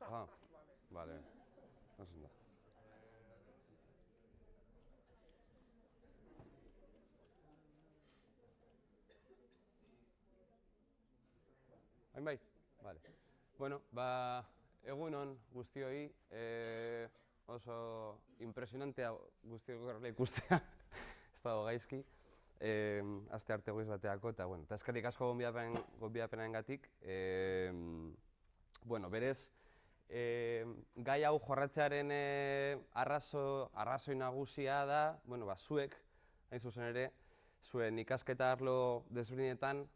Ah, vale. Oso ondo. Hain bai? Vale. Bueno, egun on guztioi, oso impresionantea guztiok horrela ikustea, ez dago gaizki, aste arte goiz bateako, eta bueno, eta eskerrik asko gonbidapenengatik. Bueno, berez, gai hau jorratzearen arrazoi nagusia da, bueno, zuek, hain zuzen ere, zuen ikasketa arlo desberdinetan,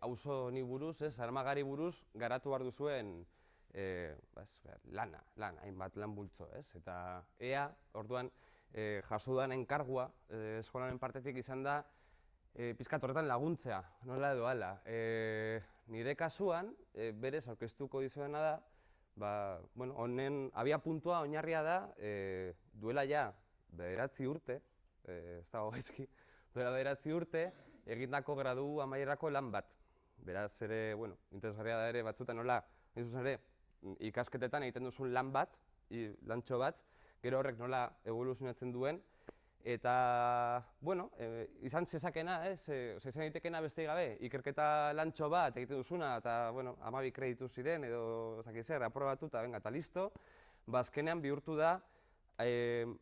auzo honi buruz, Zaramagari buruz, garatu behar duzuen lana, hainbat lan bultzo, eta ea, orduan, jaso dudan enkargua eskolaren partetik izan da, pizkat horretan laguntzea, nola edo hala. Nire kasuan, berez aurkeztuko dizuena da, honen abia puntua, oinarria da, duela ja 9 urte, ez dago gaizki, duela 9 urte, egindako gradu amaierako lan bat. Beraz ere, interesgarria da ere batzutan nola, hain zuzen ere, ikasketetan egiten duzun lan bat, lantxo bat, gero horrek nola evoluzionatzen duen, eta, izan zezakena, izan daitekena besterik gabe, ikerketa lantxo bat egiten duzuna, eta, 12 kreditu ziren, edo, zer, aprobatuta, eta listo, azkenean bihurtu da,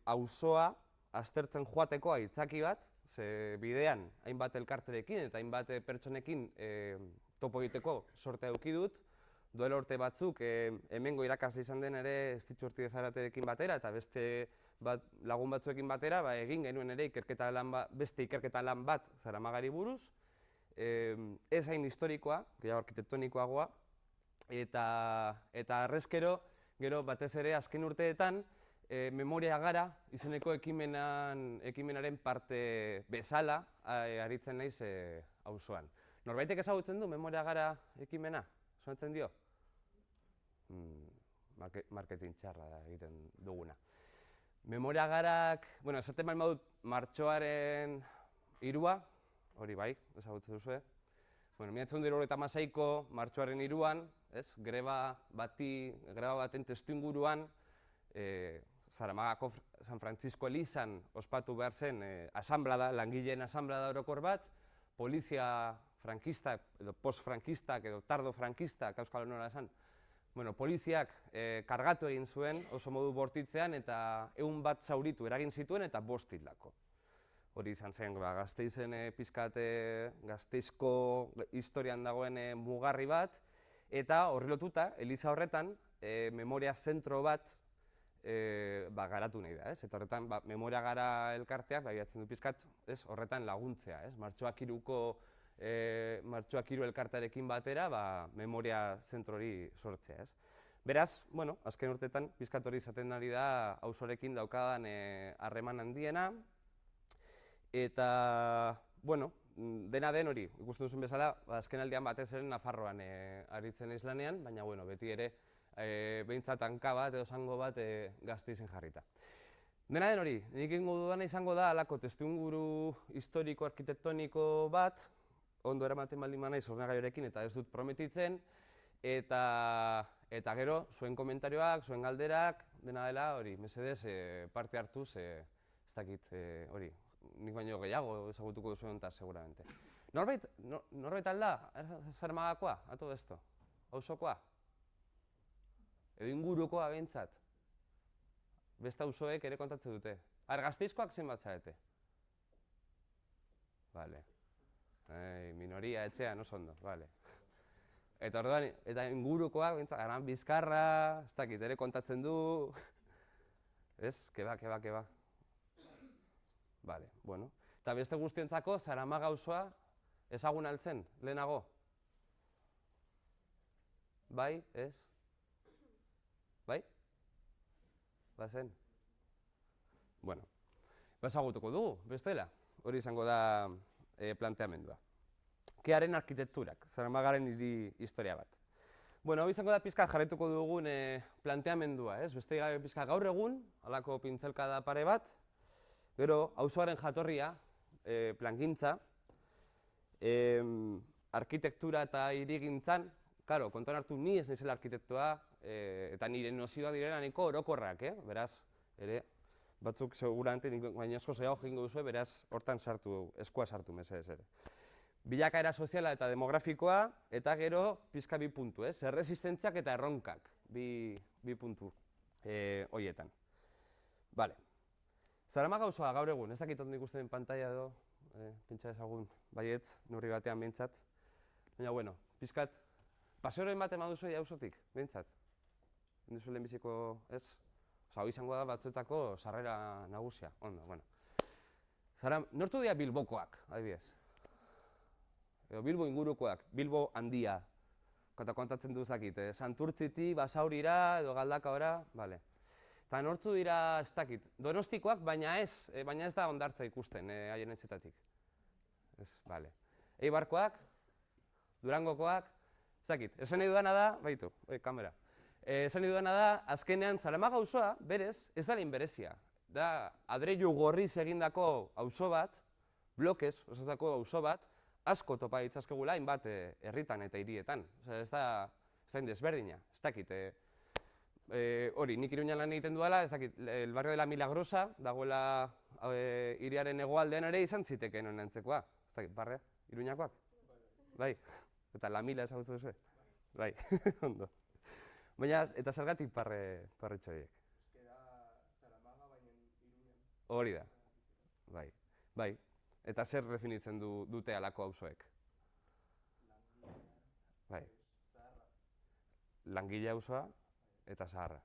auzoa aztertzen joateko aitzaki bat, ze bidean hainbat elkarterekin eta hainbat pertsonekin topo egiteko sortea eduki dut. Duela urte batzuk hemengo irakasle izan den ere Estitxu Ortidezaraterekin batera eta beste lagun batzuekin batera egin genuen ere beste ikerketa lan bat Zaramagari buruz. Ez hain historikoa, gehiago arkitektonikoagoa, eta arrezkero, gero batez ere azken urteetan, Memoria Gara izeneko ekimenaren parte bezala aritzen naiz auzoan. Norbaitek ezagutzen du Memoria Gara ekimena? Sonatzen dio? Marketing txarra egiten duguna. Memoria Garak, esaten bali badut martxoaren 3, hori bai, ezagutzen duzue. 1996ko martxoaren 3an, greba baten testuinguruan, Zaramagako San Francisco Elizan ospatu behar zen langileen asanblada orokor bat, polizia frankistak, edo post-frankistak, edo tardo-frankistak, euskal honora esan, poliziak kargatu egin zuen oso modu bortitzean eta 100 bat zauritu eragin zituen eta 5 hildako. Hori izan zen, Gasteizen Gasteizko historian dagoen mugarri bat, eta horri lotuta, Eliza horretan, memoria zentro bat garatu nahi da, eta horretan Memoria Gara elkarteak begiratzen du pizkat horretan laguntzea, Martxoak 3 elkartearekin batera memoria zentro hori sortzea. Beraz, azken urteetan pizkat hori izaten ari da auzorekin daukadan harreman handiena, eta, dena den hori, ikusten duzun bezala, azken aldian batez ere Nafarroan aritzen naiz lanean, baina beti ere behintzat hanka bat edo zango bat Gasteizen jarrita. Dena den hori, nik egingo dudana izango da halako testuinguru historiko arkitektoniko bat, ondo eramaten baldin banaiz ordenagailuarekin eta ez dut prometitzen, eta gero zuen komentarioak, zuen galderak, dena dela hori, mesedez parte hartuz, ez dakit hori, nik baino gehiago ezagutuko duzuen hontaz seguramente. Norbait alda, Zaramagakoa, a todo esto, auzokoa? Edo ingurukoa behintzat. Beste auzoek ere kontatzen dute. Gasteizkoak zenbat zarete? Bale. Minoria etxean, oso ondo, bale. Eta orduan, eta ingurukoak behintzat, Aran Bizkarra, ez dakit, ere kontatzen du. Ez? Keba. Bale, bueno. Eta beste guztientzako, Zaramaga auzoa ezagun altzen, lehenago? Bai, ez? Bai? Bazen? Bueno, ezagutuko dugu, bestela. Hori izango da planteamendua. Kearen arkitekturak, Zaramagaren hiri historia bat. Bueno, hau izango da pizkat jarraituko dugun planteamendua, ez? Beste pizkat gaur egun, halako pintzelkada pare bat, gero auzoaren jatorria, plangintza, arkitektura eta hirigintzan, karo, kontuan hartu ni ez naizela arkitektoa, eta nire nozioa direla nahiko orokorrak, beraz, ere, batzuk seguramente baina asko zehago egingo duzue, beraz, hortan sartu, eskua sartu mesedez ere. Bilakaera soziala eta demografikoa, eta gero pizka bi puntu, erresistentziak eta erronkak, bi puntu horietan. Bale. Zaramaga auzoa gaur egun, ez dakit ondo ikusten pantaila edo, pintxa ezagun baietz, neurri batean behintzat. Baina, bueno, pizkat, paseoren bat eman duzu auzotik, behintzat? Induzu lehenbiziko, ez? Osa, hori izango da batzuetako sarrera nagusia, ondo, bueno. Nortu dira Bilbokoak, adibidez? Edo Bilbo ingurukoak, Bilbo handia, kontatzen duzakit, Santurtziti, Basaurira, edo Galdakaora, bale. Eta nortu dira, ez dakit, Donostikoak, baina ez da hondartza ikusten haien etxetatik. Ez, bale. Eibarkoak, Durangokoak, ez dakit, esan nahi dudana da, baitu, kamera. Esan nahi dudana da, azkenean Zaramaga auzoa, berez, ez da lehin berezia. Da, adreilu gorriz egindako auzo bat, blokez, osatako auzo bat, asko topa ditzazkegula hainbat herritan eta hirietan. Ez da desberdina, ez dakit. Hori, nik Iruñan lan egiten duela, ez dakit, el barrio de la Milagrosa, dagoela hiriaren hegoaldean ere izan zitekeen honen antzekoa. Ez dakit, barrea, Iruñakoak? Bai, eta la Mila ezagutzen duzu? Bai, ondo. Baina, eta zergatik parretxo horiek? Zaramaga baina Iruñan. Hori da, bai. Eta zer definitzen dute halako auzoek? Bai. Zaharra. Langile auzoa eta zaharra.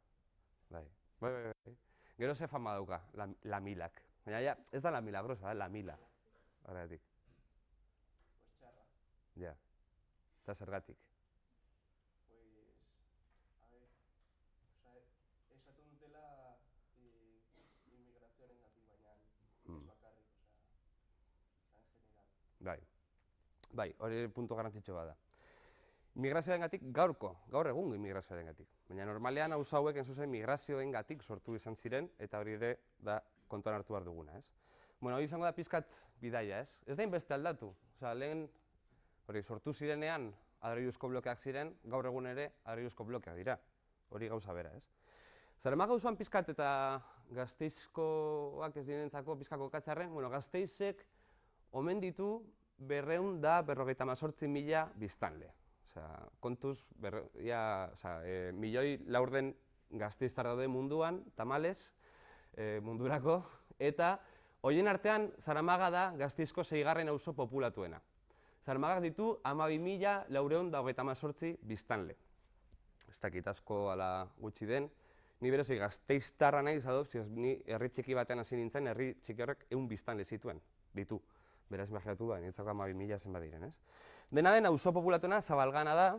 Bai. Gero ze fama dauka, la Milak. Baina ez da la Milagrosa, la Mila. Horregatik. Pues txarra. Ja. Eta zergatik? Esatu dutela inmigrazioaren gati, baina ez bakarrik, en general. Bai, hori puntu garrantzitsu bat da. Migrazioarengatik gaur egun migrazioarengatik. Baina normalean auzo hauek zuzen migrazioengatik sortu izan ziren eta hori ere da kontuan hartu behar duguna, ez? Bueno, hori izango da pizkat bidaia, ez? Ez da inbeste aldatu. Osea, lehen hori sortu zirenean adreiluzko blokeak ziren, gaur egun ere adreiluzko blokeak dira. Hori gauza bera, ez? Zaramaga auzoan pizkat eta Gasteizkoak ez direnentzako pizka kokatzearren, bueno, Gasteizek omen ditu 258.000 biztanle. Osea, kontuz, milioi laurden gasteiztar daude munduan, tamalez, mundurako, eta horien artean Zaramaga da Gasteizko 6. auzo populatuena. Zaramagak ditu 12.428 biztanle. Ez dakit asko ala gutxi den, ni berezoi gasteiztarra nahi zadop, ni herri txiki batean hasi nintzen, herri txiki horrek 100 biztanle zituen, ditu. Beraz, imaginatu nintzako 12.000 zenbat diren, ez? Dena den, auzo populatuena Zabalgana da,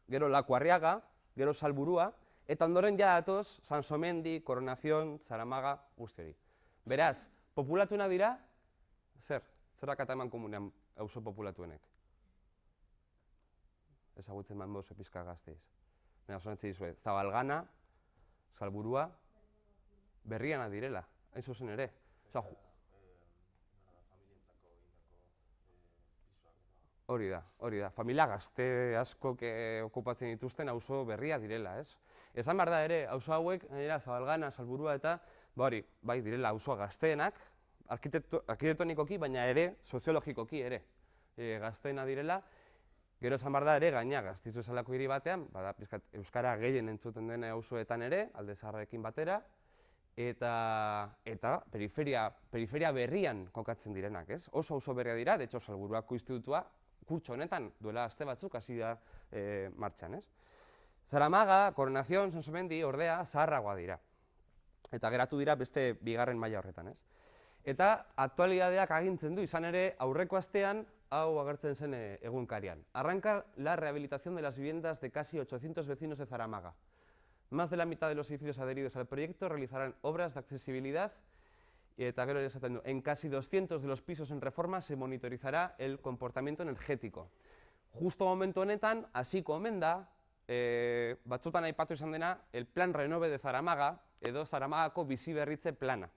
gero Lakuarriaga, gero Salburua, eta ondoren ja datoz Sansomendi, Coronación, Zaramaga, guzti hori. Beraz, populatuena dira, zer dakata eman komunean auzo populatuenek? Ezagutzen man oso pizka Gasteiz. Baina, oso nintzi dizue, Zabalgana, Salburua, Berriana direla, hain zuzen ere. Hori da. Familia gazte askok okupatzen dituzten auzo berria direla, ez? Esan behar da ere, auzo hauek, Zabalgana, Salburua eta, bai direla auzo gazteenak, arkitektonikoki, baina ere, soziologikoki ere, gazteena direla. Gero esan behar da ere, gaina Gasteiz bezalako hiri batean, euskara gehien entzuten den auzoetan ere, Alde Zaharrarekin batera, eta periferia berrian kokatzen direnak, ez? Oso auzo berria dira, de hecho, Salburuako institutua, kurtso honetan, duela aste batzuk hasi da martxan, ez? Zaramaga, Coronación, Sansomendi, ordea, zaharragoa dira. Eta geratu dira beste bigarren maila horretan, ez? Eta aktualidadeak agintzen du, izan ere, aurreko astean, hau agertzen zen egunkarian. Arranca la rehabilitación de las viviendas de casi 800 vecinos de Zaramaga. Más de la mitad de los edificios adheridos al proyecto realizarán obras de accesibilidad eta gero esaten du, en casi 200 de los pisos en reforma se monitorizará el comportamiento energético. Justo momentu honetan, hasiko omen da batzutan aipatu izan dena, el plan renove de Zaramaga, edo Zaramagako bizi berritze plana.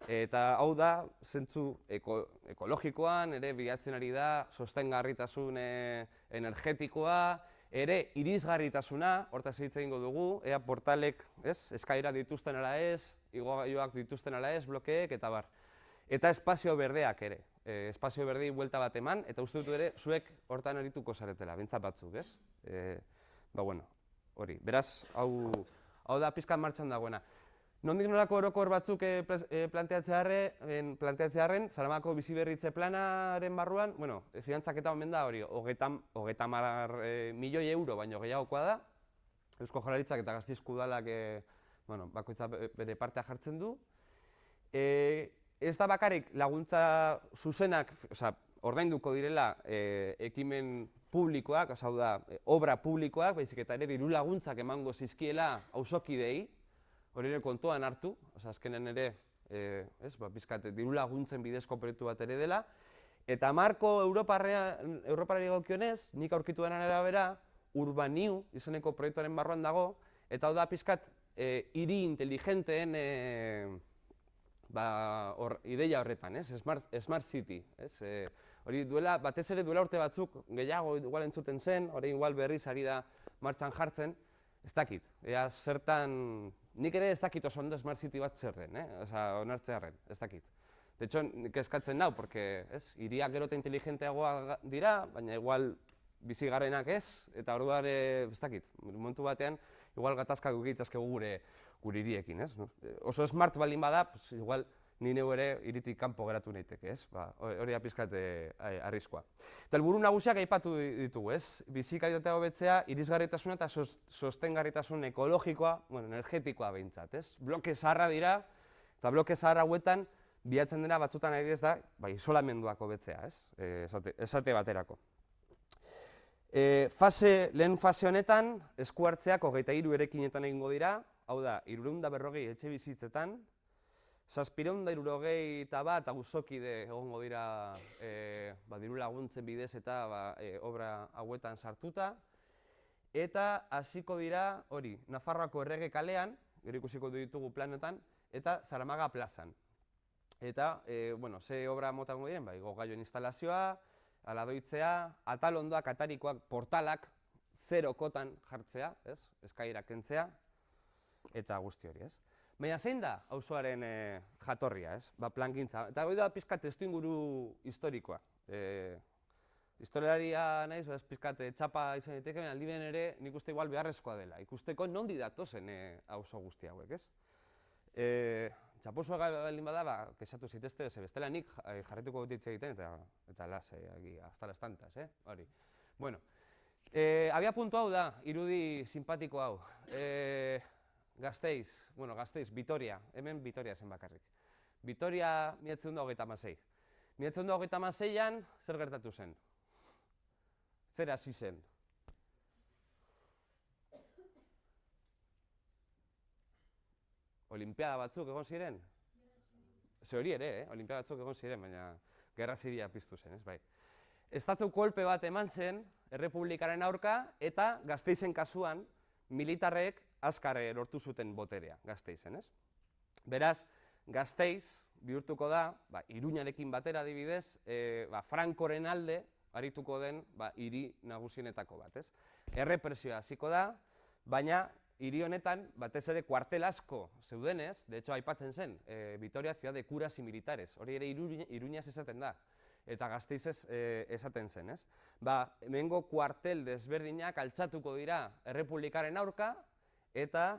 Eta hau da, zentzu ekologikoan, ere bilatzen ari da, sostengarritasun energetikoa, ere irisgarritasuna, hortaz hitz egingo dugu, ea portalek, eskaira dituzten ala ez, igogailuak dituzten ala ez, blokeek, eta bar. Eta espazio berdeak ere, espazio berdei buelta bat eman, eta uste dut ere, zuek hortan arituko zaretela, bentsat batzuk, ez? Hori, beraz, hau da pizkan martxan dagoena. Nondik nolako orokor batzuk planteatzearren, Zaramagako biziberritze planaren barruan, finantzaketa omen da hori, 30 milioi euro baino gehiagokoa da, Eusko Jaurlaritzak eta Gasteizko udalak bakoitza bere partea jartzen du. Ez da bakarrik laguntza zuzenak, ordainduko direla ekimen publikoak, hau da, obra publikoak, baizik eta ere diru laguntzak emango zizkiela auzokideei, hori ere kontuan hartu, azkenen ere, bizkat, diru laguntzen bidezko proiektu bat ere dela, eta marko Europarari gokionez, nik aurkitu denan arabera, Urbaniu izeneko proiektuaren barruan dago, eta hau da pizkat, hiri inteligenteen ideia horretan, Smart City. Hori duela, batez ere duela urte batzuk gehiago igual entzuten zen, hori igual berriz ari da martxan jartzen, ez dakit, ea zertan, nik ere ez dakit oso ondo Smart City bat zerren, onartzearen, ez dakit. De hecho, nik eskatzen nau, porque hiriak gero eta inteligenteagoa dira, baina igual bizi garenak ez, eta orduan ez dakit, momentu batean, igual gatazkak egitzazkegu gure hiriekin, ez? Oso smart baldin bada, igual ni neu ere hiritik kanpo geratu naiteke, ez? Hori da pizkat arriskua. Eta helburu nagusiak aipatu ditugu, ez? Bizi kalitatea hobetzea, irisgarritasuna eta sostengarritasun ekologikoa, energetikoa behintzat, ez? Bloke zaharra dira, eta bloke zahar hauetan bilatzen dena batzutan adibidez da, isolamenduak hobetzea, ez? Esate baterako. Lehen fase honetan, esku hartzeak 23 erekinetan egingo dira, hau da, 340 etxe bizitzetan, 761 auzokide egongo dira diru laguntzen bidez eta obra hauetan sartuta, eta hasiko dira, hori, Nafarroako Errege kalean, gero ikusiko ditugu planetan, eta Zaramaga plazan. Eta, ze obra motango diren, igogailuen instalazioa, aladoitzea, atal ondoak, atarikoak, portalak, 0 jartzea, eskairak kentzea, eta guzti hori, ez? Baina zein da auzoaren jatorria, ez? Plangintza, eta hori da pizkat testuinguru historikoa. Historialaria naiz, pizkat txapa izan daiteke, baina aldi ere nik uste igual beharrezkoa dela, ikusteko nondi datozen auzo guzti hauek, ez? Txaposoa baldin bada, kexatu zitezte, bestela nik jarretuko ditze egiten, eta lasai, hasta las tantas, hori. Bueno, abia puntu hau da, irudi simpatiko hau. Gasteiz, Vitoria, hemen Vitoria zen bakarrik. Vitoria 1926. 1926an, zer gertatu zen? Zer hasi zen? Olimpiada batzuk egon ziren? Ze hori ere, olimpiada batzuk egon ziren, baina gerra zibila piztu zen, ez bai. Estatu kolpe bat eman zen, errepublikaren aurka, eta Gasteizen kasuan, militarrek azkar lortu zuten boterea, Gasteizen, ez? Beraz, Gasteiz bihurtuko da, Iruñarekin batera adibidez, Frankoren alde arituko den hiri nagusienetako bat, ez? Errepresioa hasiko da, baina hiri honetan, batez ere kuartel asko zeudenez, de hecho aipatzen zen, Vitoria ciudad de curas y militares, hori ere Iruñaz esaten da, eta Gasteizez esaten zen, ez? Hemengo kuartel desberdinak altxatuko dira errepublikaren aurka, eta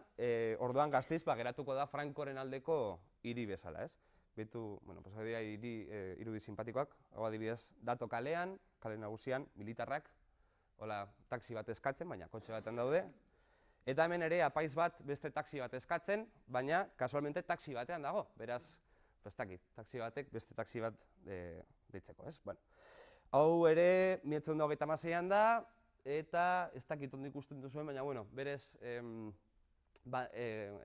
orduan Gasteiz geratuko da Frankoren aldeko hiri bezala, ez? Betu, hau dira irudi simpatikoak, hau adibidez, Dato kalean, kale nagusian, militarrak, hola, taxi bat eskatzen, baina kotxe batean daude, eta hemen ere apaiz bat beste taxi bat eskatzen, baina kasualmente taxi batean dago, beraz, ez dakit, taxi batek beste taxi bat deitzeko, ez? Hau ere, 1926an da, eta ez dakit ondo ikusten duzuen, baina, berez,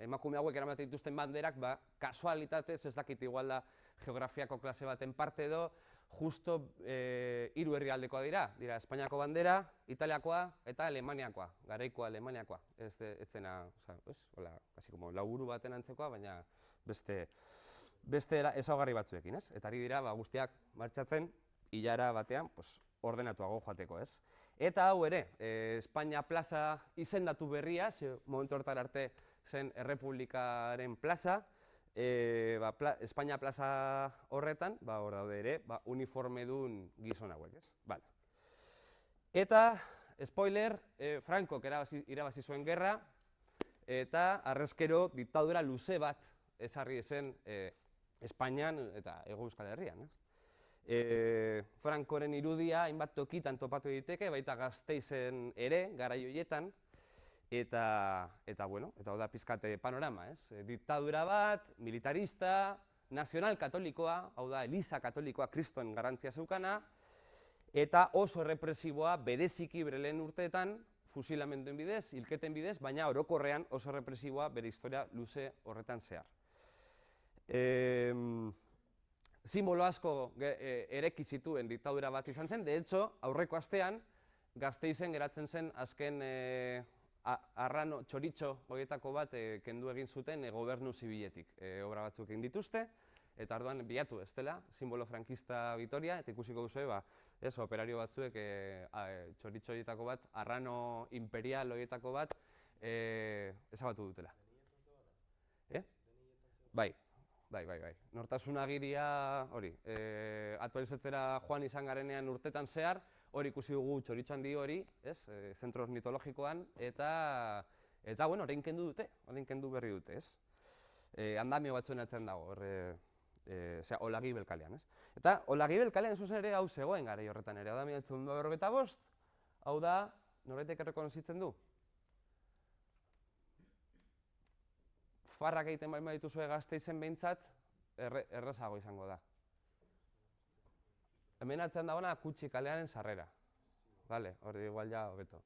emakume hauek eramaten dituzten banderak, kasualitatez, ez dakit igual da geografiako klase baten parte edo, justo 3 herrialdekoa dira Espainiako bandera, Italiakoa eta Alemaniakoa, garaiko Alemaniakoa. Ez zena, hola, casi como laburu baten antzekoa, baina beste ezaugarri batzuekin, ez? Eta ari dira guztiak martxatzen ilara batean, ordenatuago joateko, ez? Eta hau ere, Espainia plaza izendatu berria, momentu horretan arte zen Errepublikaren plaza, Espainia plaza horretan, hor daude ere, uniformedun gizon hauek, ez? Eta, spoiler, Frankok irabazi zuen gerra, eta harrezkero diktadura luze bat ezarri zen Espainian eta Hego Euskal Herrian. Frankoren irudia hainbat tokitan topatu daiteke, baita Gasteizen ere, garai horietan, eta hau da pizkat panorama, ez? Diktadura bat, militarista, nazional katolikoa, hau da Eliza katolikoa kriston garrantzia zeukana, eta oso errepresiboa bereziki bere lehen urteetan, fusilamenduen bidez, hilketen bidez, baina orokorrean oso errepresiboa bere historia luze horretan zehar. Simbolo asko ereki zituen diktadura bat izan zen, de hecho, aurreko astean, Gasteizen geratzen zen azken arrano txoritxo horietako bat kendu egin zuten gobernu zibiletik. Obra batzuk egin dituzte, eta orduan bilatu ez dela, simbolo frankista Vitoria, eta ikusiko duzue, operario batzuek txoritxo horietako bat, arrano imperial horietako bat, ezabatu dutela. Bai. Nortasun agiria hori, aktualizatzera joan izan garenean urtetan zehar, hori ikusi dugu txoritxo handi hori, zentro mitologikoan, eta orain kendu dute, orain kendu berri dute, ez? Andamio batzuen atzen dago, Olagibel kalean, ez? Eta Olagibel kalean zuzen ere hau zegoen garai horretan ere, hau da 1945, hau da, norbaitek errekonozitzen du? Farrak egiten baina dituzue Gasteizen behintzat, errazago izango da. Hemen atzean dagoena Kutxi kalearen sarrera. Hori igual ja hobeto.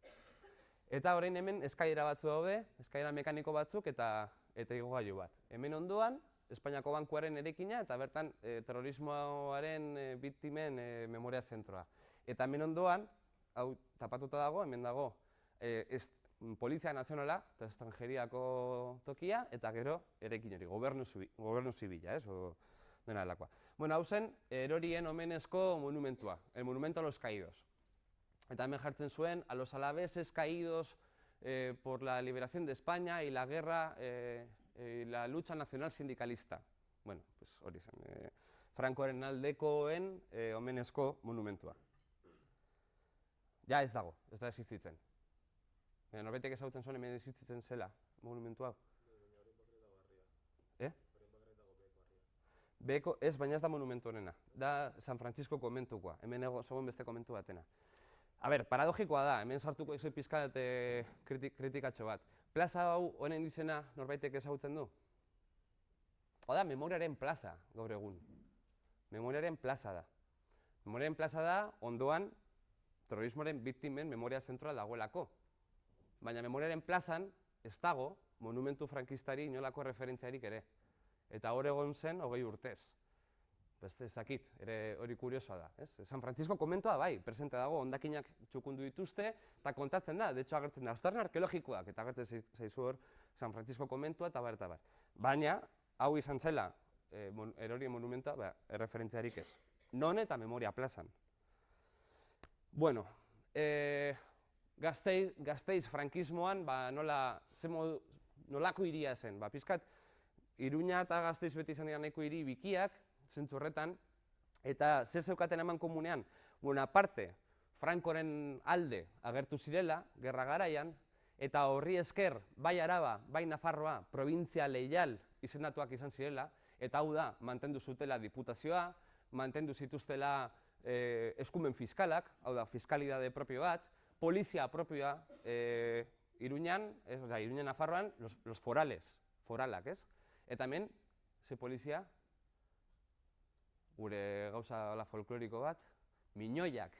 Eta orain hemen eskailera batzu daude, eskailera mekaniko batzuk eta igogailu bat. Hemen ondoan, Espainiako Bankuaren erekina eta bertan terrorismoaren biktimen memoria zentroa. Eta hemen ondoan, hau tapatuta dago, hemen dago, Polizia Nazionala, eta estrangeriako tokia, eta gero erekin hori, gobernu zibila, ez? Dena delakoa. Hau zen, erorien omenezko monumentua, el monumento a los caídos. Eta hemen jartzen zuen, a los alaveses caídos por la liberación de España y la guerra, la lucha nacional sindicalista. Hori zen, Frankoren aldekoen omenezko monumentua. Ja ez dago, ez da existitzen. Norbaitek ezagutzen zuen hemen existitzen zela, monumentu hau. Beko, ez, baina ez da monumentu honena, da San Francisco komentukoa, hemen zegoen beste komentu batena. Paradogikoa da, hemen sartuko izoi pizkat kritikatxo bat. Plaza hau honen izena norbaitek ezagutzen du? Hau da, Memoriaren plaza gaur egun. Memoriaren plaza da. Memoriaren plaza da, ondoan, terrorismoaren biktimen memoria zentroa dagoelako. Baina Memoriaren plazan ez dago monumentu frankistari inolako referentziarik ere. Eta hor egon zen 20 urtez. Ez dakit, ere hori kuriosoa da. San Francisco komentua bai, presente dago, hondakinak txukundu dituzte, eta kontatzen da, de hecho agertzen da, aztarna arkeologikoak, eta agertzen zaizu hor San Francisco komentua eta bar. Baina, hau izan zela, erorien monumentua, erreferentziarik ez. Non eta Memoria plazan. Bueno, Gasteiz frankismoan nolako hiria zen. Pizkat, Iruña eta Gasteiz beti izan dira nahiko hiri bikiak, zentzu horretan, eta zer zeukaten eman komunean? Aparte, Frankoren alde agertu zirela, gerra garaian, eta horri esker, bai Araba, bai Nafarroa, provintzia leial izendatuak izan zirela, eta hau da, mantendu zutela diputazioa, mantendu zituztela eskumen fiskalak, hau da, fiskalidade propio bat, polizia propioa Iruñan, Nafarroan, los foralak, ez? Eta hemen, ze polizia, gure gauza folkloriko bat, miñoiak,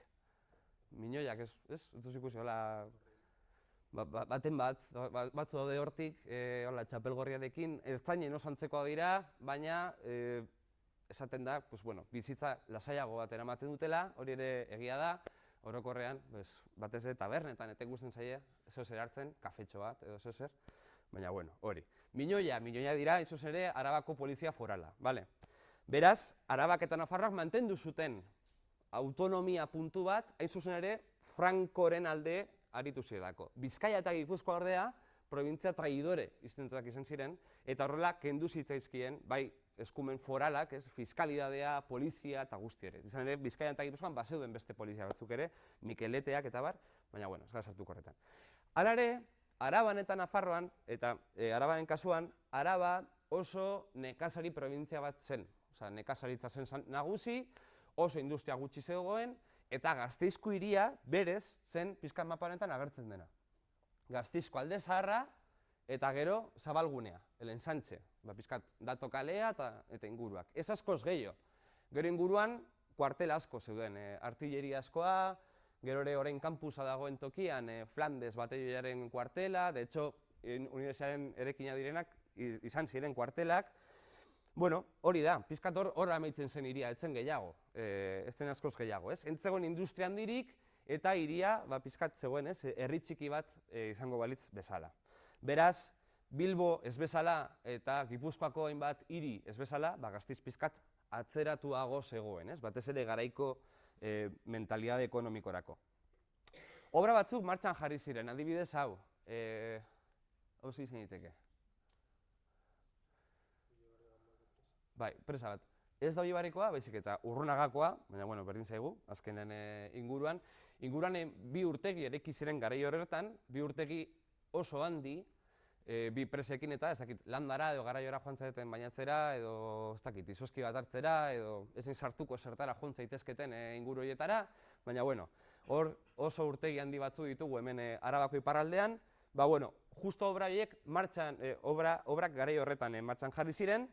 ez? Ez duz ikusi, baten batzu daude hortik, txapelgorriarekin, ertzainen oso antzekoa dira, baina esaten da, pues, bueno, bizitza lasaiago bat eramaten dutela, hori ere egia da, orokorrean, pues, batez ere tabernetan eta ikusten zaie, zer hartzen, kafetxo bat edo zer, baina, bueno, hori. Minoia dira, hain zuzen ere, Arabako polizia forala, bale? Beraz, Arabak eta Nafarroak mantendu zuten autonomia puntu bat, hain zuzen ere, Frankoren alde aritu zirelako. Bizkaia eta Gipuzkoa ordea, probintzia traidore izentuak izan ziren, eta horrela kendu zitzaizkien, bai eskumen foralak, fiskalidadea, polizia eta guzti ere. Izan ere, Bizkaia eta Gipuzkoan bazeuden beste polizia batzuk ere, Mikeleteak eta bar, baina, bueno, ez gara sartuko horretan. Hala ere, Araban eta Nafarroan, eta Arabanen kasuan, Araba oso nekazari probintzia bat zen. Osea, nekazaritza zen nagusi, oso industria gutxi zegoen, eta Gasteizko hiria berez zen pixkat mapa honetan agertzen dena. Gasteizko alde zaharra eta gero zabalgunea, el ensanche, pixkat Dato kalea eta inguruak. Ez askoz gehiago. Gero inguruan kuartel asko zeuden, artilleria askoa, gero ere orain kampusa dagoen tokian Flandes batalloiaren kuartela, de hecho, unibertsitatearen erekina direnak izan ziren kuartelak. Bueno, hori da, pixkat hor amaitzen zen hiria, etzen gehiago, ez zen askoz gehiago, ez? Entzegoen industria handirik eta hiria pixkat zegoen, ez? Herri txiki bat izango balitz bezala. Beraz, Bilbo ez bezala eta Gipuzkoako hainbat hiri ez bezala, Gasteiz pixkat atzeratuago zegoen, ez? Batez ere garaiko mentalidade ekonomikorako. Obra batzuk martxan jarri ziren, adibidez hau, hau izan daiteke. Bai, presa bat. Ez da Oibarrikoa, baizik eta Urrunagakoa, baina, bueno, berdin zaigu, azkenen inguruan. Inguruan bi urtegi eraiki ziren garai horretan, bi urtegi oso handi, bi presekin eta, ez dakit, landara edo garaiora joan zaiten bainatzera, edo, ez dakit, izozki bat hartzera, edo ezin sartuko zertara joan zaitezketen inguru horietara, baina, bueno, hor oso urtegi handi batzu ditugu hemen Arabako iparraldean, ba, bueno, justo obra horiek martxan, obrak garai horretan martxan jarri ziren,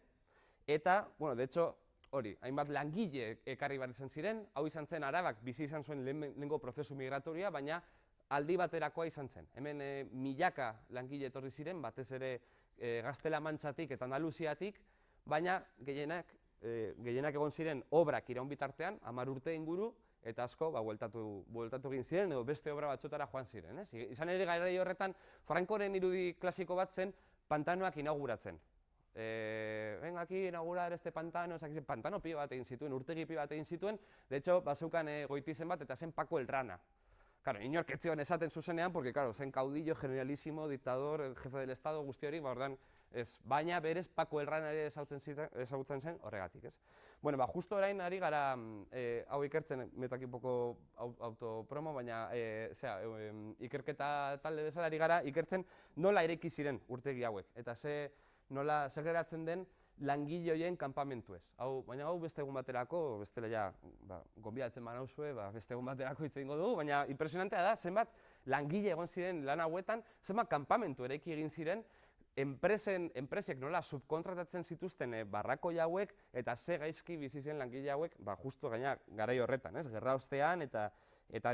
eta, bueno, de hecho, hori, hainbat langile ekarri behar izan ziren, hau izan zen Arabak bizi izan zuen lehenengo prozesu migratoria, baina aldi baterakoa izan zen. Hemen milaka langile etorri ziren, batez ere Gaztela-Mantxatik eta Andaluziatik, baina gehienak egon ziren obrak iraun bitartean, 10 urte inguru, eta asko bueltatu egin ziren, edo beste obra batzutara joan ziren. Izan ere garai horretan, Frankoren irudi klasiko bat zen pantanoak inauguratzen. Venga, aquí inaugurar este pantano, pantano pilo bat egin zituen, urtegi pilo bat egin zituen, de hecho, bazeukan goitizen bat, eta zen Paco el Rana. Claro, inork ez zion esaten zuzenean, porque, claro, zen caudillo, generalísimo, dictador, el jefe del estado, guzti hori, ordan, ez, baina berez Paco el Rana ere ezagutzen zen horregatik, ez? Bueno, justo orain ari gara, hau ikertzen, metakipoko autopromo, baina, ikerketa talde bezala ari gara, ikertzen nola eraiki ziren urtegi hauek, eta nola geratzen den langile horien kanpamentu ez. Baina hau beste egun baterako, bestela ja, gonbidatzen banauzue, beste egun baterako hitz egingo dugu, baina impresionantea da, zenbat langile egon ziren lan hauetan, zenbat kanpamentu eraiki egin ziren, enpresek nola subkontratatzen zituzten barrakoi hauek, eta ze gaizki bizi ziren langile hauek, justo gaina garai horretan, gerra ostean eta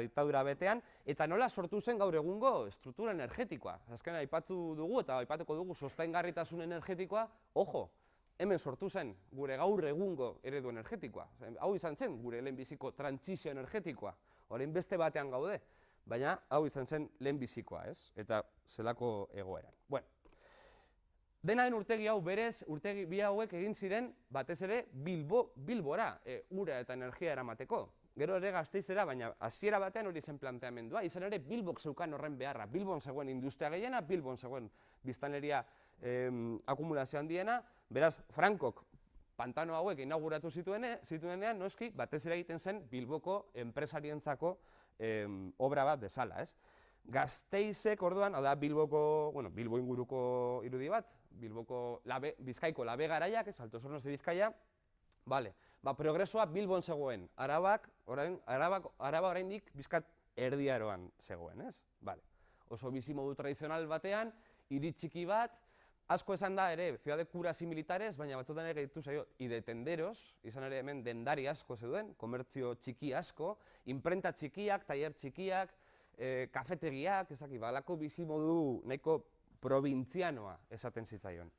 diktadura betean, eta nola sortu zen gaur egungo estruktura energetikoa. Azken aipatu dugu eta aipatuko dugu sostengarritasun energetikoa, ojo, hemen sortu zen gure gaur egungo eredu energetikoa. Hau izan zen gure lehenbiziko trantsizio energetikoa. Orain beste batean gaude, baina hau izan zen lehenbizikoa, ez? Eta zelako egoeran. Bueno, dena den urtegi hau berez, urtegi bi hauek egin ziren batez ere Bilbora ura eta energia eramateko. Gero ere Gasteizera, baina hasiera batean hori zen planteamendua. Izan ere Bilbok zeukan horren beharra. Bilbon zegoen industria gehiena, Bilbon zegoen biztanleria akumulazio handiena. Beraz, Frankok pantano hauek inauguratu zituenean, noski, batez ere egiten zen Bilboko enpresarientzako obra bat bezala, ez? Gasteizek orduan, hau da Bilbo inguruko irudi bat, Bizkaiko labe garaiak, Alto Hornos de Bizkaia, bale. Progresoa Bilbon zegoen, Araba oraindik bizkat erdiaroan zegoen, ez? Bale. Oso bizimodu tradizional batean, hiri txiki bat, asko esan da ere, ciudad de curas y militares, baina batzutan ere gehitu zaio, idetenderos, izan ere hemen dendari asko zeuden, komertzio txiki asko, imprenta txikiak, tailer txikiak, kafetegiak, balako bizimodu nahiko probintzianoa esaten zitzaion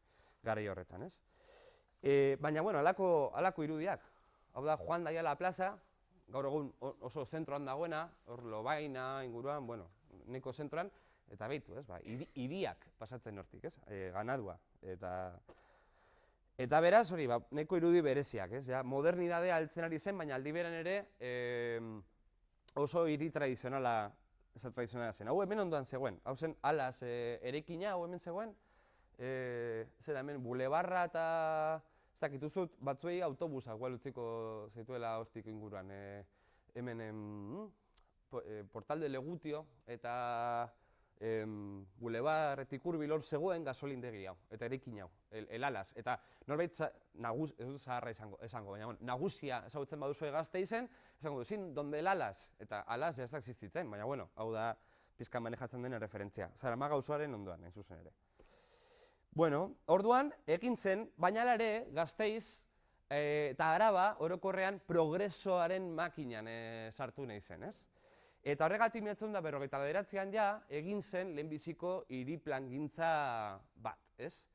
garai horretan, ez? Baina, bueno, halako irudiak. Hau da, Juan de Ayala plaza, gaur egun oso zentroan dagoena, hor Lobaina inguruan, bueno, neko zentroan, eta behitu, ez, hiriak pasatzen hortik, ez, ganadua, eta beraz, hori, neko irudi bereziak, ez, ja, modernidadea heltzen ari zen, baina aldi beran ere, oso hiri tradizionala zen. Hau hemen ondoan zegoen, hau zen alas eraikina, hau hemen zegoen, zera hemen bulebarra eta ez dakit uzut batzuei autobusak igual utziko zituela hortik inguruan. Hemen Portal de Legutio eta bulebarretik hurbil hor zegoen gasolindegi hau, eta eraikin hau, el alas. Eta norbait, ez dut zaharra esango, baina nagusia ezagutzen baduzue Gasteizen, esango duzin, donde el alas, eta alas ez da existitzen, baina bueno, hau da pizkan manejatzen den referentzia. Zaramaga auzoaren ondoan, hain zuzen ere. Bueno, orduan, egin zen, baina ere, Gasteiz eta Araba orokorrean progresoaren makinan sartu nahi zen, ez? Eta horregatik 1959an ja, egin zen lehenbiziko hiri plangintza bat, ez?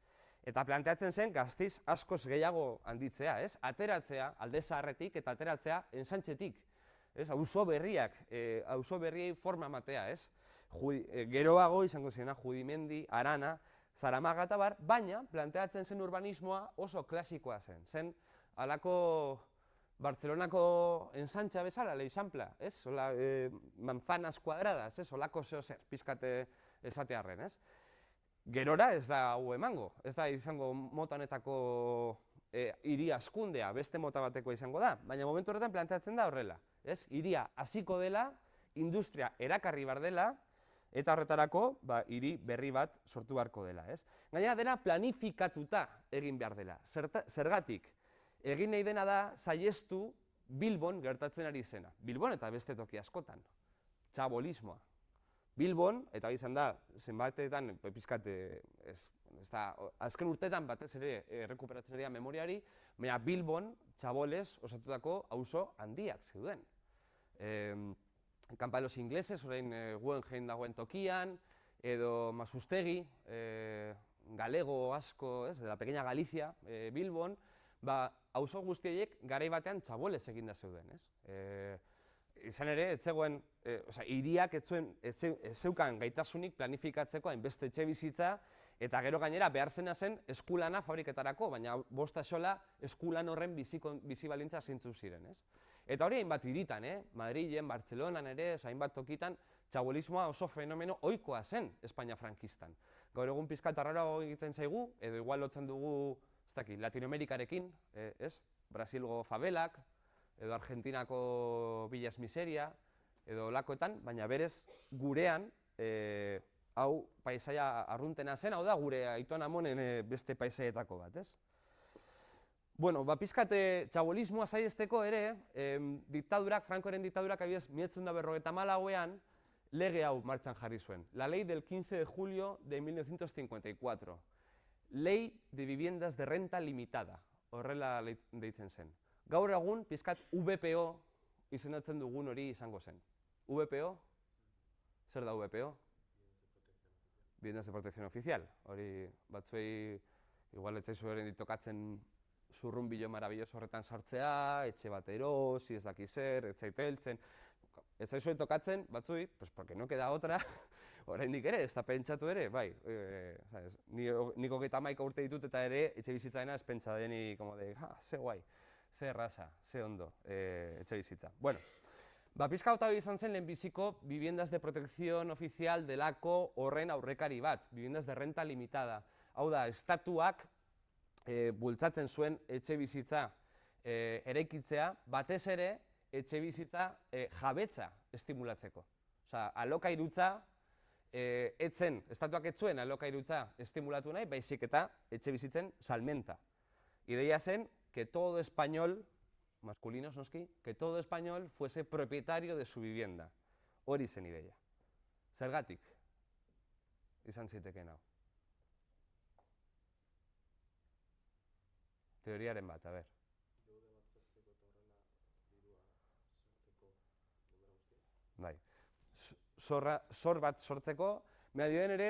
Eta planteatzen zen Gasteiz askoz gehiago handitzea, ez? Ateratzea Alde Zaharretik eta ateratzea Ensanchetik, ez? Auzo berriei forma ematea, ez? Geroago izango zena Judimendi, Arana, Zaramaga eta bar, baina planteatzen zen urbanismoa oso klasikoa zen. Zen halako Bartzelonako ensantxa bezala, leixampla, ez? Hola, manzanas kuadradas, ez? Holako zeo zer, pizkate esatearren, ez? Gerora ez da hau emango, ez da izango mota honetako hiri hazkundea, beste mota bateko izango da, baina momentu horretan planteatzen da horrela, ez? Hiria hasiko dela, industria erakarri bar dela, eta horretarako hiri berri bat sortu beharko dela, ez? Gainera dena planifikatuta egin behar dela. Zergatik, egin nahi dena da saihestu Bilbon gertatzen ari zena. Bilbon eta beste toki askotan. Txabolismoa. Bilbon, eta izan da, zenbatetan, pizkat, azken urteetan batez ere errekuperatzen ari memoriari, baina Bilbon, txabolez, osatutako auzo handiak zeuden. Campa de los Ingleses, orain Guggenheim dagoen tokian, edo Masustegi, galego asko, ez, la pequeña Galicia, Bilbon, auzo guztiek garai batean txabolez eginda zeuden, ez? Izan ere, hiriak ez zeukan gaitasunik planifikatzeko hainbeste etxebizitza, eta gero gainera behar zena zen eskulana fabriketarako, baina bost axola eskulan horren bizi baldintza zeintzu ziren, ez? Eta hori hainbat hiritan, Madrilen, Bartzelonan ere, hainbat tokitan, txabolismoa oso fenomeno ohikoa zen Espainia frankistan. Gaur egun pizkat arraro egiten zaigu, edo igual lotzen dugu, ez dakit, Latinoamerikarekin, ez? Brasilgo favelak, edo Argentinako Villas Miseria, edo lakoetan, baina berez gurean, hau paisaia arruntena zen, hau da gure Aiton Amonen beste paisaietako bat, ez? Bueno, pizkate txabolismoa saihesteko ere, diktadurak, Francoren diktadurak, adibidez, 1954ean, lege hau martxan jarri zuen. La ley del 15 de julio de 1954. Ley de viviendas de renta limitada. Horrela deitzen zen. Gaur egun, pizkat VPO izendatzen dugun hori izango zen. VPO? Zer da VPO? Viviendas de protección oficial. Hori batzuei, igual etzaizu eren ditokatzen zurrunbilo marabilloso horretan sartzea, etxe bat erosi, ez daki zer, etzaiteltzen. Ez zaizu tokatzen, batzui, pues porque no queda otra, oraindik ere, ez da pentsatu ere, bai. Nik 31 urte ditut eta ere, etxe bizitza dena ez pentsa deni, como de, ze guai, ze erraza, ze ondo, etxe bizitza. Bueno, pizka hau izan zen lehenbiziko viviendas de protección oficial delako horren aurrekari bat, viviendas de renta limitada. Hau da, estatuak bultzatzen zuen etxe bizitza eraikitzea, batez ere etxe bizitza jabetza estimulatzeko. Osea, alokairutza etzen, estatuak ez zuen alokairutza estimulatu nahi, baizik eta etxe bizitzen salmenta. Ideia zen que todo español, masculinos noski, que todo español fuese propietario de su vivienda. Hori zen ideia. Zergatik izan zitekeen hau. Teoriaren bat, a ber. Bai. Zor bat sortzeko, baina dioen ere,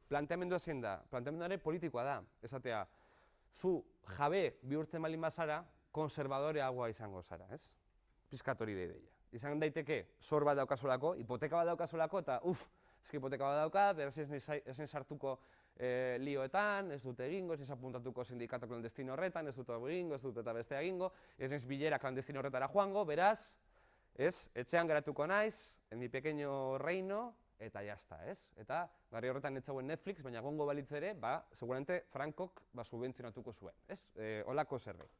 planteamendua zein da, planteamendua ere politikoa da. Esatea, zu jabe bihurtzen baldin bazara, konservadoreagoa izango zara, ez? Pizkat hori da ideia. Izan daiteke, zor bat daukazulako, hipoteka bat daukazulako, eta eski hipoteka bat daukat, beraz ez sartuko lioetan, ez dut egingo, ez apuntatuko sindikato klandestino horretan, ez dut egingo, ez dut eta beste egingo, ez naiz bilera klandestino horretara joango, beraz, etxean geratuko naiz, en mi pequeño reino, eta jazta, ez? Eta garri horretan ez zegoen Netflix, baina egongo balitz ere, seguramente Frankok subentzionatuko zuen, ez? Holako zerbait.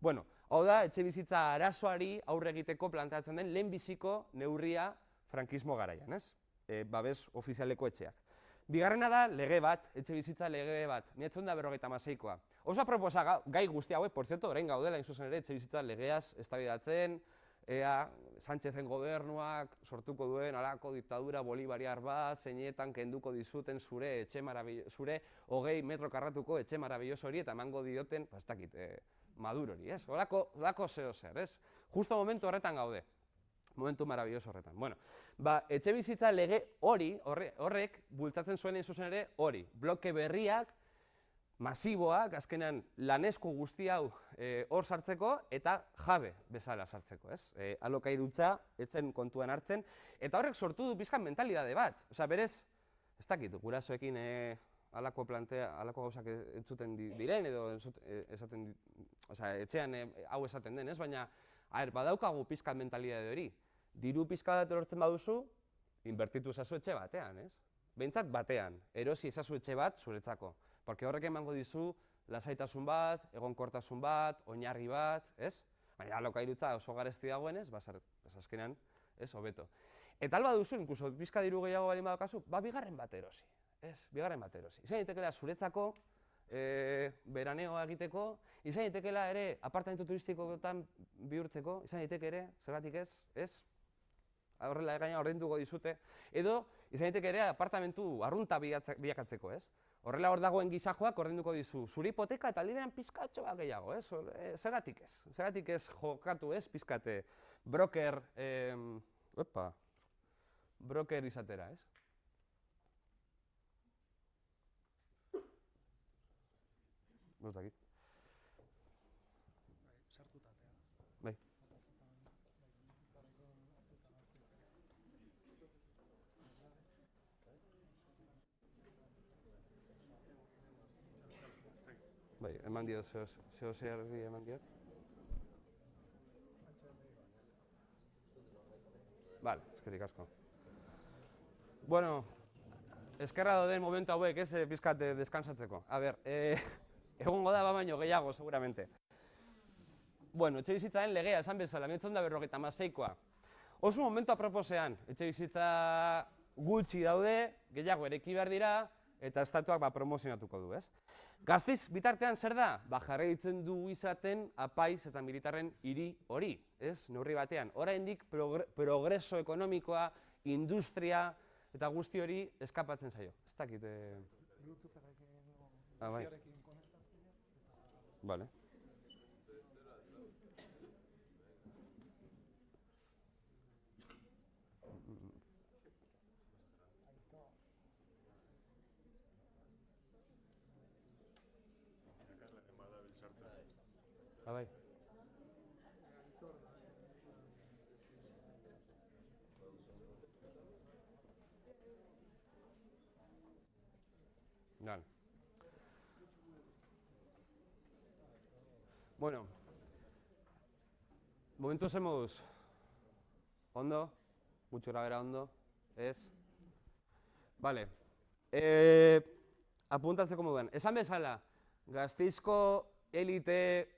Bueno, hau da, etxe bizitza arazoari aurre egiteko planteatzen den lehenbiziko neurria frankismo garaian, ez? Babes ofizialeko etxeak. Bigarrena da, lege bat, etxe bizitza lege bat, 1956koa. Oso aproposa gai guzti hauek, por cierto, orain gaudela, hain zuzen ere, etxe bizitza legeaz eztabaidatzen, ea Sánchezen gobernuak sortuko duen halako diktadura bolivariar bat, zeinetan kenduko dizuten zure 20 metro karratuko etxe marabilloso hori eta emango dioten, ez dakit, Madurori, ez? Holako zeo zer, ez? Justo momentu horretan gaude. Momentu marabilloso horretan. Bueno, etxe bizitza lege horrek bultzatzen zuen hain zuzen ere hori. Bloke berriak, masiboak, azkenean lanesku guzti hau hor sartzeko eta jabe bezala sartzeko, ez? Alokairutza etzen kontuan hartzen, eta horrek sortu du pizkan mentalidade bat. Osea, berez, ez dakit, gurasoekin halako gauzak entzuten diren edo etxean hau esaten den, ez? Baina, badaukagu pizkan mentalidade hori. Diru pizka bat lortzen baduzu, inbertitu ezazu etxe batean, ez? Behintzat batean, erosi ezazu etxe bat zuretzako. Porque horrek emango dizu lasaitasun bat, egonkortasun bat, oinarri bat, ez? Baina alokairutza oso garesti dagoenez, azkenean, ez, hobeto. Eta alba duzu, inkluso pizka diru gehiago baldin badaukazu, bigarren bat erosi, ez? Bigarren bat erosi. Izan daitekeela zuretzako, beraneoa egiteko, izan daitekeela ere apartamentu turistikoetan bihurtzeko, izan daiteke ere, zergatik ez, ez? Horrela gaina ordainduko dizute, edo izan daiteke ere apartamentu arrunta bilakatzeko, ez? Horrela hor dagoen gizajoak ordainduko dizu, zure hipoteka eta aldi berean pizkatxo bat gehiago, ez? Zergatik ez? Zergatik ez jokatu, ez? Pizkate broker, broker izatera, ez? Ez dakit. Bai. Bai, eman diot, zeo zerri eman diot. Vale, eskerrik asko. Bueno, eskerra dauden momentu hauek, ez, pizkat deskansatzeko. A ber, egongo da baino gehiago, seguramente. Bueno, etxe bizitzaren legea, esan bezala, 1956koa. Oso momentu aproposean, etxe bizitza gutxi daude, gehiago ereki behar dira, eta estatuak promozionatuko du, ez? Gasteiz bitartean zer da? Jarraitzen du izaten apaiz eta militarren hiri hori, ez? Neurri batean. Oraindik progreso ekonomikoa, industria eta guzti hori eskapatzen zaio. Ez dakit... bai. Vale. Bai. Vale. Bueno, momentu zen moduz. Ondo? Gutxura bera ondo? Ez? Vale. Apuntatzeko moduan. Esan bezala, Gasteizko elite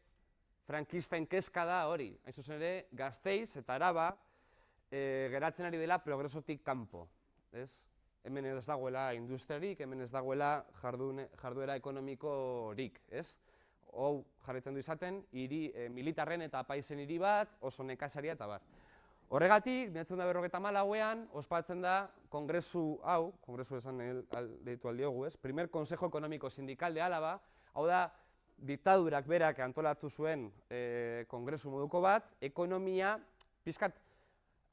frankistain kezka da hori. Hain zuzen ere, Gasteiz eta Araba geratzen ari dela progresotik kanpo. Hemen ez dagoela industriarik, hemen ez dagoela jarduera ekonomikorik. Hau jarraitzen du izaten, militarren eta apaizen hiri bat, oso nekazaria eta bar. Horregatik, 1954ean, ospatzen da kongresu hau, kongresu esan deitu aldiogu, Primer Consejo Económico Sindical de Álava, hau da, diktadurak berak antolatu zuen kongresu moduko bat, ekonomia pizkat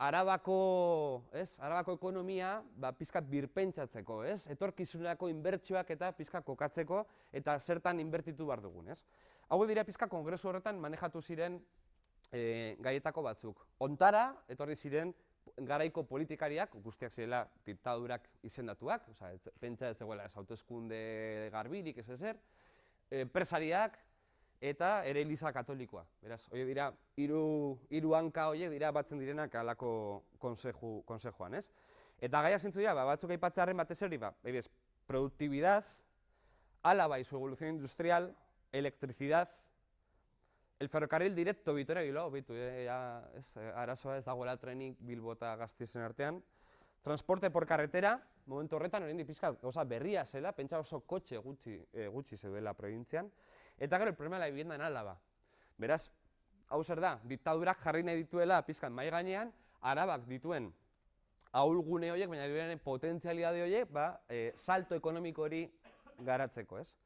Arabako ekonomia pizkat birpentsatzeko, ez? Etorkizunerako inbertsioak eta pizkat kokatzeko eta zertan inbertitu behar dugun, ez? Hau dira pizkat kongresu horretan manejatu ziren gaietako batzuk. Ontara, etorri ziren garaiko politikariak, guztiak zirela diktadurak izendatuak, pentsa ez zegoela ez hauteskunde garbirik ez ezer, enpresariak eta ere Eliza Katolikoa. Beraz, horiek dira, hiru hanka horiek dira batzen direnak halako konsejuan, ez? Eta gaia zintzu dira, batzuk aipatzearen batez hori, produktibidad, ala bai, su evolución industrial, electricidad, el ferrocarril directo Vitoria-Bilbao, arazoa ez dagoela trenik Bilbo eta Gasteizen artean, transporte por carretera, momentu horretan oraindik pizkat gauza berria zela, pentsa oso kotxe gutxi zeudela probintzian, eta gero el problema de la vivienda en Álava. Beraz, hau zer da, diktadurak jarri nahi dituela pizkat mahai gainean, Arabak dituen ahulgune horiek, baina duen potentzialidade horiek, salto ekonomiko hori garatzeko, ez?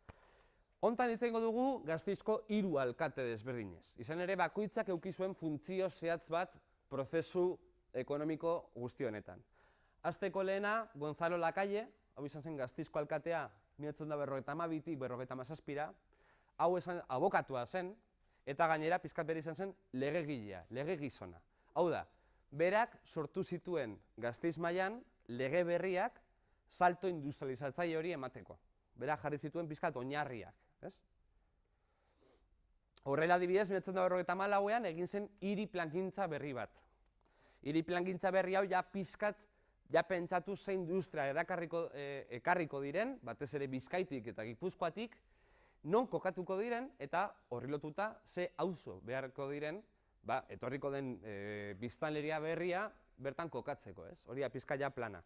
Hontan hitz egingo dugu Gasteizko 3 alkate desberdinez. Izan ere, bakoitzak eduki zuen funtzio zehatz bat prozesu ekonomiko guzti honetan. Hasteko lehena, Gonzalo Lacalle, hau izan zen Gasteizko alkatea 1952tik 1957, hau esan abokatua zen, eta gainera pizkat bere izan zen legegilea, legegizona. Hau da, berak sortu zituen Gasteiz mailan lege berriak salto industrializatzaile hori emateko. Berak jarri zituen pizkat oinarriak, ez? Horrela adibidez, 1954ean egin zen hiri plangintza berri bat. Hiri plangintza berri hau ja pizkat pentsatu ze industria ekarriko diren, batez ere Bizkaitik eta Gipuzkoatik, non kokatuko diren eta horri lotuta ze auzo beharko diren, etorriko den biztanleria berria bertan kokatzeko, ez? Hori da pizkat ja plana.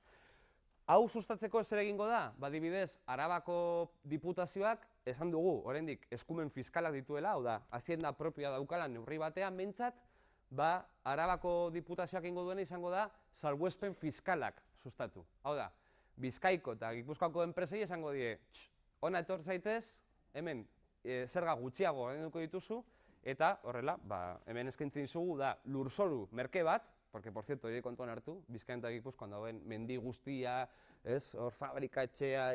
Hau sustatzeko zer egingo da? Adibidez, Arabako diputazioak esan dugu, oraindik eskumen fiskalak dituela, hau da, hazienda propioa daukala neurri batean behintzat, Arabako diputazioak egingo duena izango da salbuespen fiskalak sustatu. Hau da, Bizkaiko eta Gipuzkoako enpresei esango die, hona etor zaitez, hemen zerga gutxiago ordainduko dituzu, eta horrela, hemen eskaintzen dizugu da lurzoru merke bat, porque, por cierto, hori kontuan hartu, Bizkaian eta Gipuzkoan dagoen mendi guztia, hor fabrika etxea,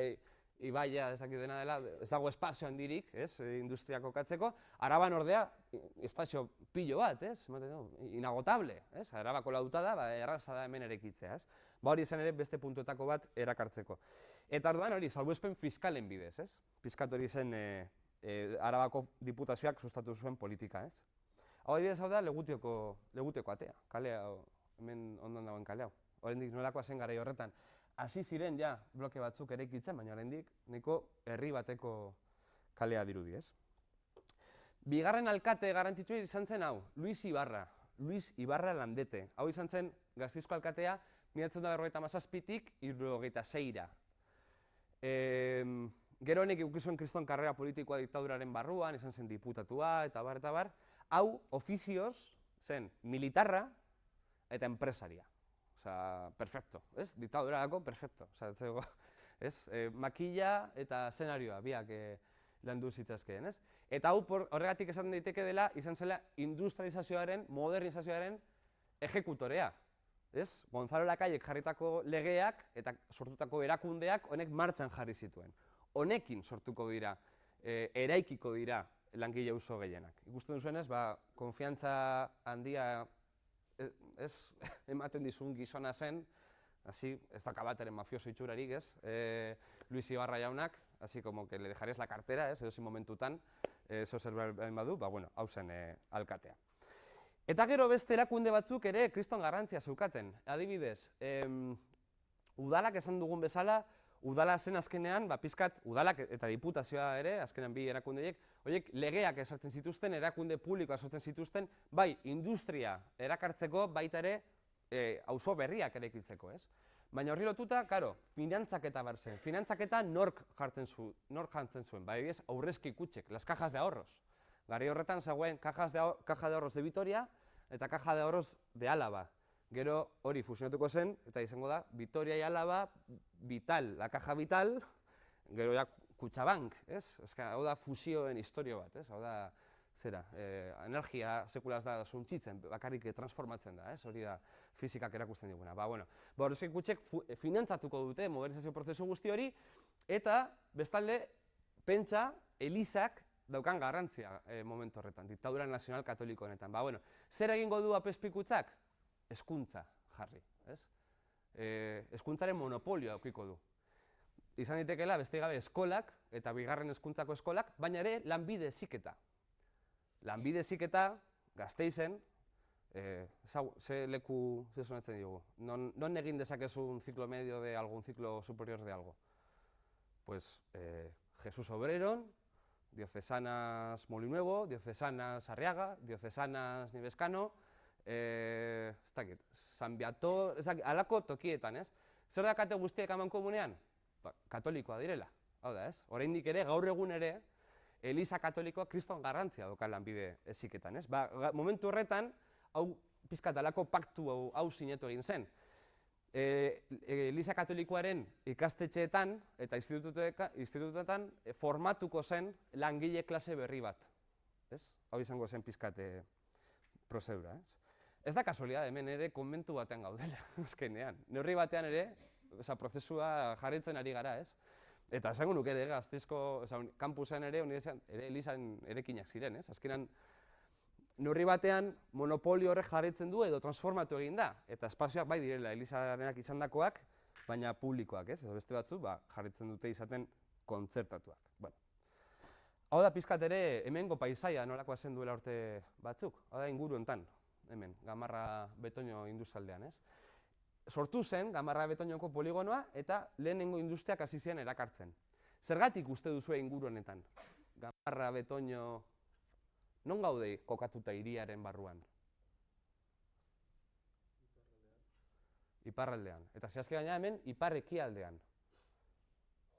ibaia, ez dakit dena dela, ez dago espazio handirik, industria kokatzeko. Araban ordea, espazio pilo bat, inagotable, Arabako lauta da, erraza da hemen erekitzea, hori izan ere beste puntuetako bat erakartzeko. Eta orduan hori, salbuespen fiskalen bidez, pizkat hori zen Arabako diputazioak sustatu zuen politika, Hau adibidez hau da Legutioko atea, kalea, hemen ondoan dagoen kalea. Oraindik nolakoa zen garai horretan. Hasi ziren ja bloke batzuk eraikitzen, baina oraindik nahiko herri bateko kalea dirudi, ez? Bigarren alkate garrantzitsua izan zen hau, Luis Ibarra Landete. Hau izan zen Gasteizko alkatea 1957tik 1976ra. Gero honek eduki zuen kriston karrera politikoa diktaduraren barruan, izan zen diputatua eta bar. Hau, ofizioz, zen militarra eta enpresaria. Perfecto, ez? Diktadurarako, perfecto. Makilla eta zenarioa, biak landu zitzazkeen, ez? Eta hau, horregatik esan daiteke dela, izan zela industrializazioaren, modernizazioaren ejekutorea. Gonzalo Lacallek jarritako legeak eta sortutako erakundeak honek martxan jarri zituen. Honekin sortuko dira, eraikiko dira langile auzo gehienak. Ikusten duzuenez, konfiantza handia ematen dizun gizona zen, ez dauka bat ere mafioso itxurarik, Luis Ibarra jaunak, así como que le dejarías la cartera, edozein momentutan, zeo zerbait badu, hau zen alkatea. Eta gero beste erakunde batzuk ere kriston garrantzia zeukaten. Adibidez, udalak esan dugun bezala, udala zen azkenean, pizkat, udalak eta diputazioa ere, azkenean bi erakundeek, horiek legeak esartzen zituzten, erakunde publikoa sortzen zituzten, bai industria erakartzeko, baita ere auzo berriak eraikitzeko, ez? Baina horri lotuta, karo, finantzaketa bar zen. Finantzaketa nork jartzen zuen, bai ez, aurrezki kutxek, las cajas de ahorros. Gari horretan zegoen caja de ahorros de Vitoria eta caja de ahorros de Álava. Gero hori fusionatuko zen, eta izango da, Vitoria y Álava, Vital, la caja Vital, gero ja Kutxabank, ez? Hau da fusioen historio bat, ez? Hau da, energia sekula ez da suntsitzen, bakarrik transformatzen da, hori da fizikak erakusten diguna. Horrezko kutxek finantzatuko dute modernizazio prozesu guzti hori, eta bestalde, pentsa, Elizak daukan garrantzia momentu horretan, diktadura nazional katoliko honetan. Zer egingo du apezpikutzak? Hezkuntza jarri, ez? Hezkuntzaren monopolioa aukiko du. Izan ditekeela, beste gabe eskolak, eta bigarren hezkuntzako eskolak, baina ere lanbide heziketa. Lanbide heziketa, Gasteizen, ze leku zesunatzen dugu? Non egin dezakezu un ciclo medio de algo, un ciclo superior de algo? Pues Jesús Obreron, Diocesanas Molinuevo, Diocesanas Arriaga, Diocesanas Nibescano, San Beator, alako tokietan, ez? Zer dakate guztiek aman komunean? Katolikoa direla, hau da, ez? Oraindik ere, gaur egun ere, Eliza Katolikoa kriston garrantzia doka lanbide heziketan, ez? Momentu horretan, hau pizkat alako paktu hau sinetu egin zen. Eliza Katolikoaren ikastetxeetan eta institutuetan formatuko zen langile klase berri bat, ez? Hau izango zen pizkat prozedura, ez? Ez da kasualidad hemen ere konbentu batean gaudela, azkenean. Neurri batean ere, prozesua jarritzen ari gara, ez? Eta esango nuke ere, Gasteizko kampusean ere, Elizaren erekinak ziren, ez? Azkenean, neurri batean monopolio horrek jarraitzen du edo transformatu egin da. Eta espazioak bai direla Elizarenak izandakoak, baina publikoak, ez? Edo beste batzu, jarraitzen dute izaten kontzertatuak. Hau da pizkat ere, hemengo paisaia nolakoa zen duela urte batzuk. Hau da inguru hontan, hemen, Gamarra Betoño industrialdean, ez? Sortu zen Gamarra Betoñoko poligonoa eta lehenengo industriak hasi ziren erakartzen. Zergatik uste duzue inguru honetan? Gamarra Betoño non gaude kokatuta hiriaren barruan? Iparraldean. Eta zehazki gaina hemen ipar-ekialdean.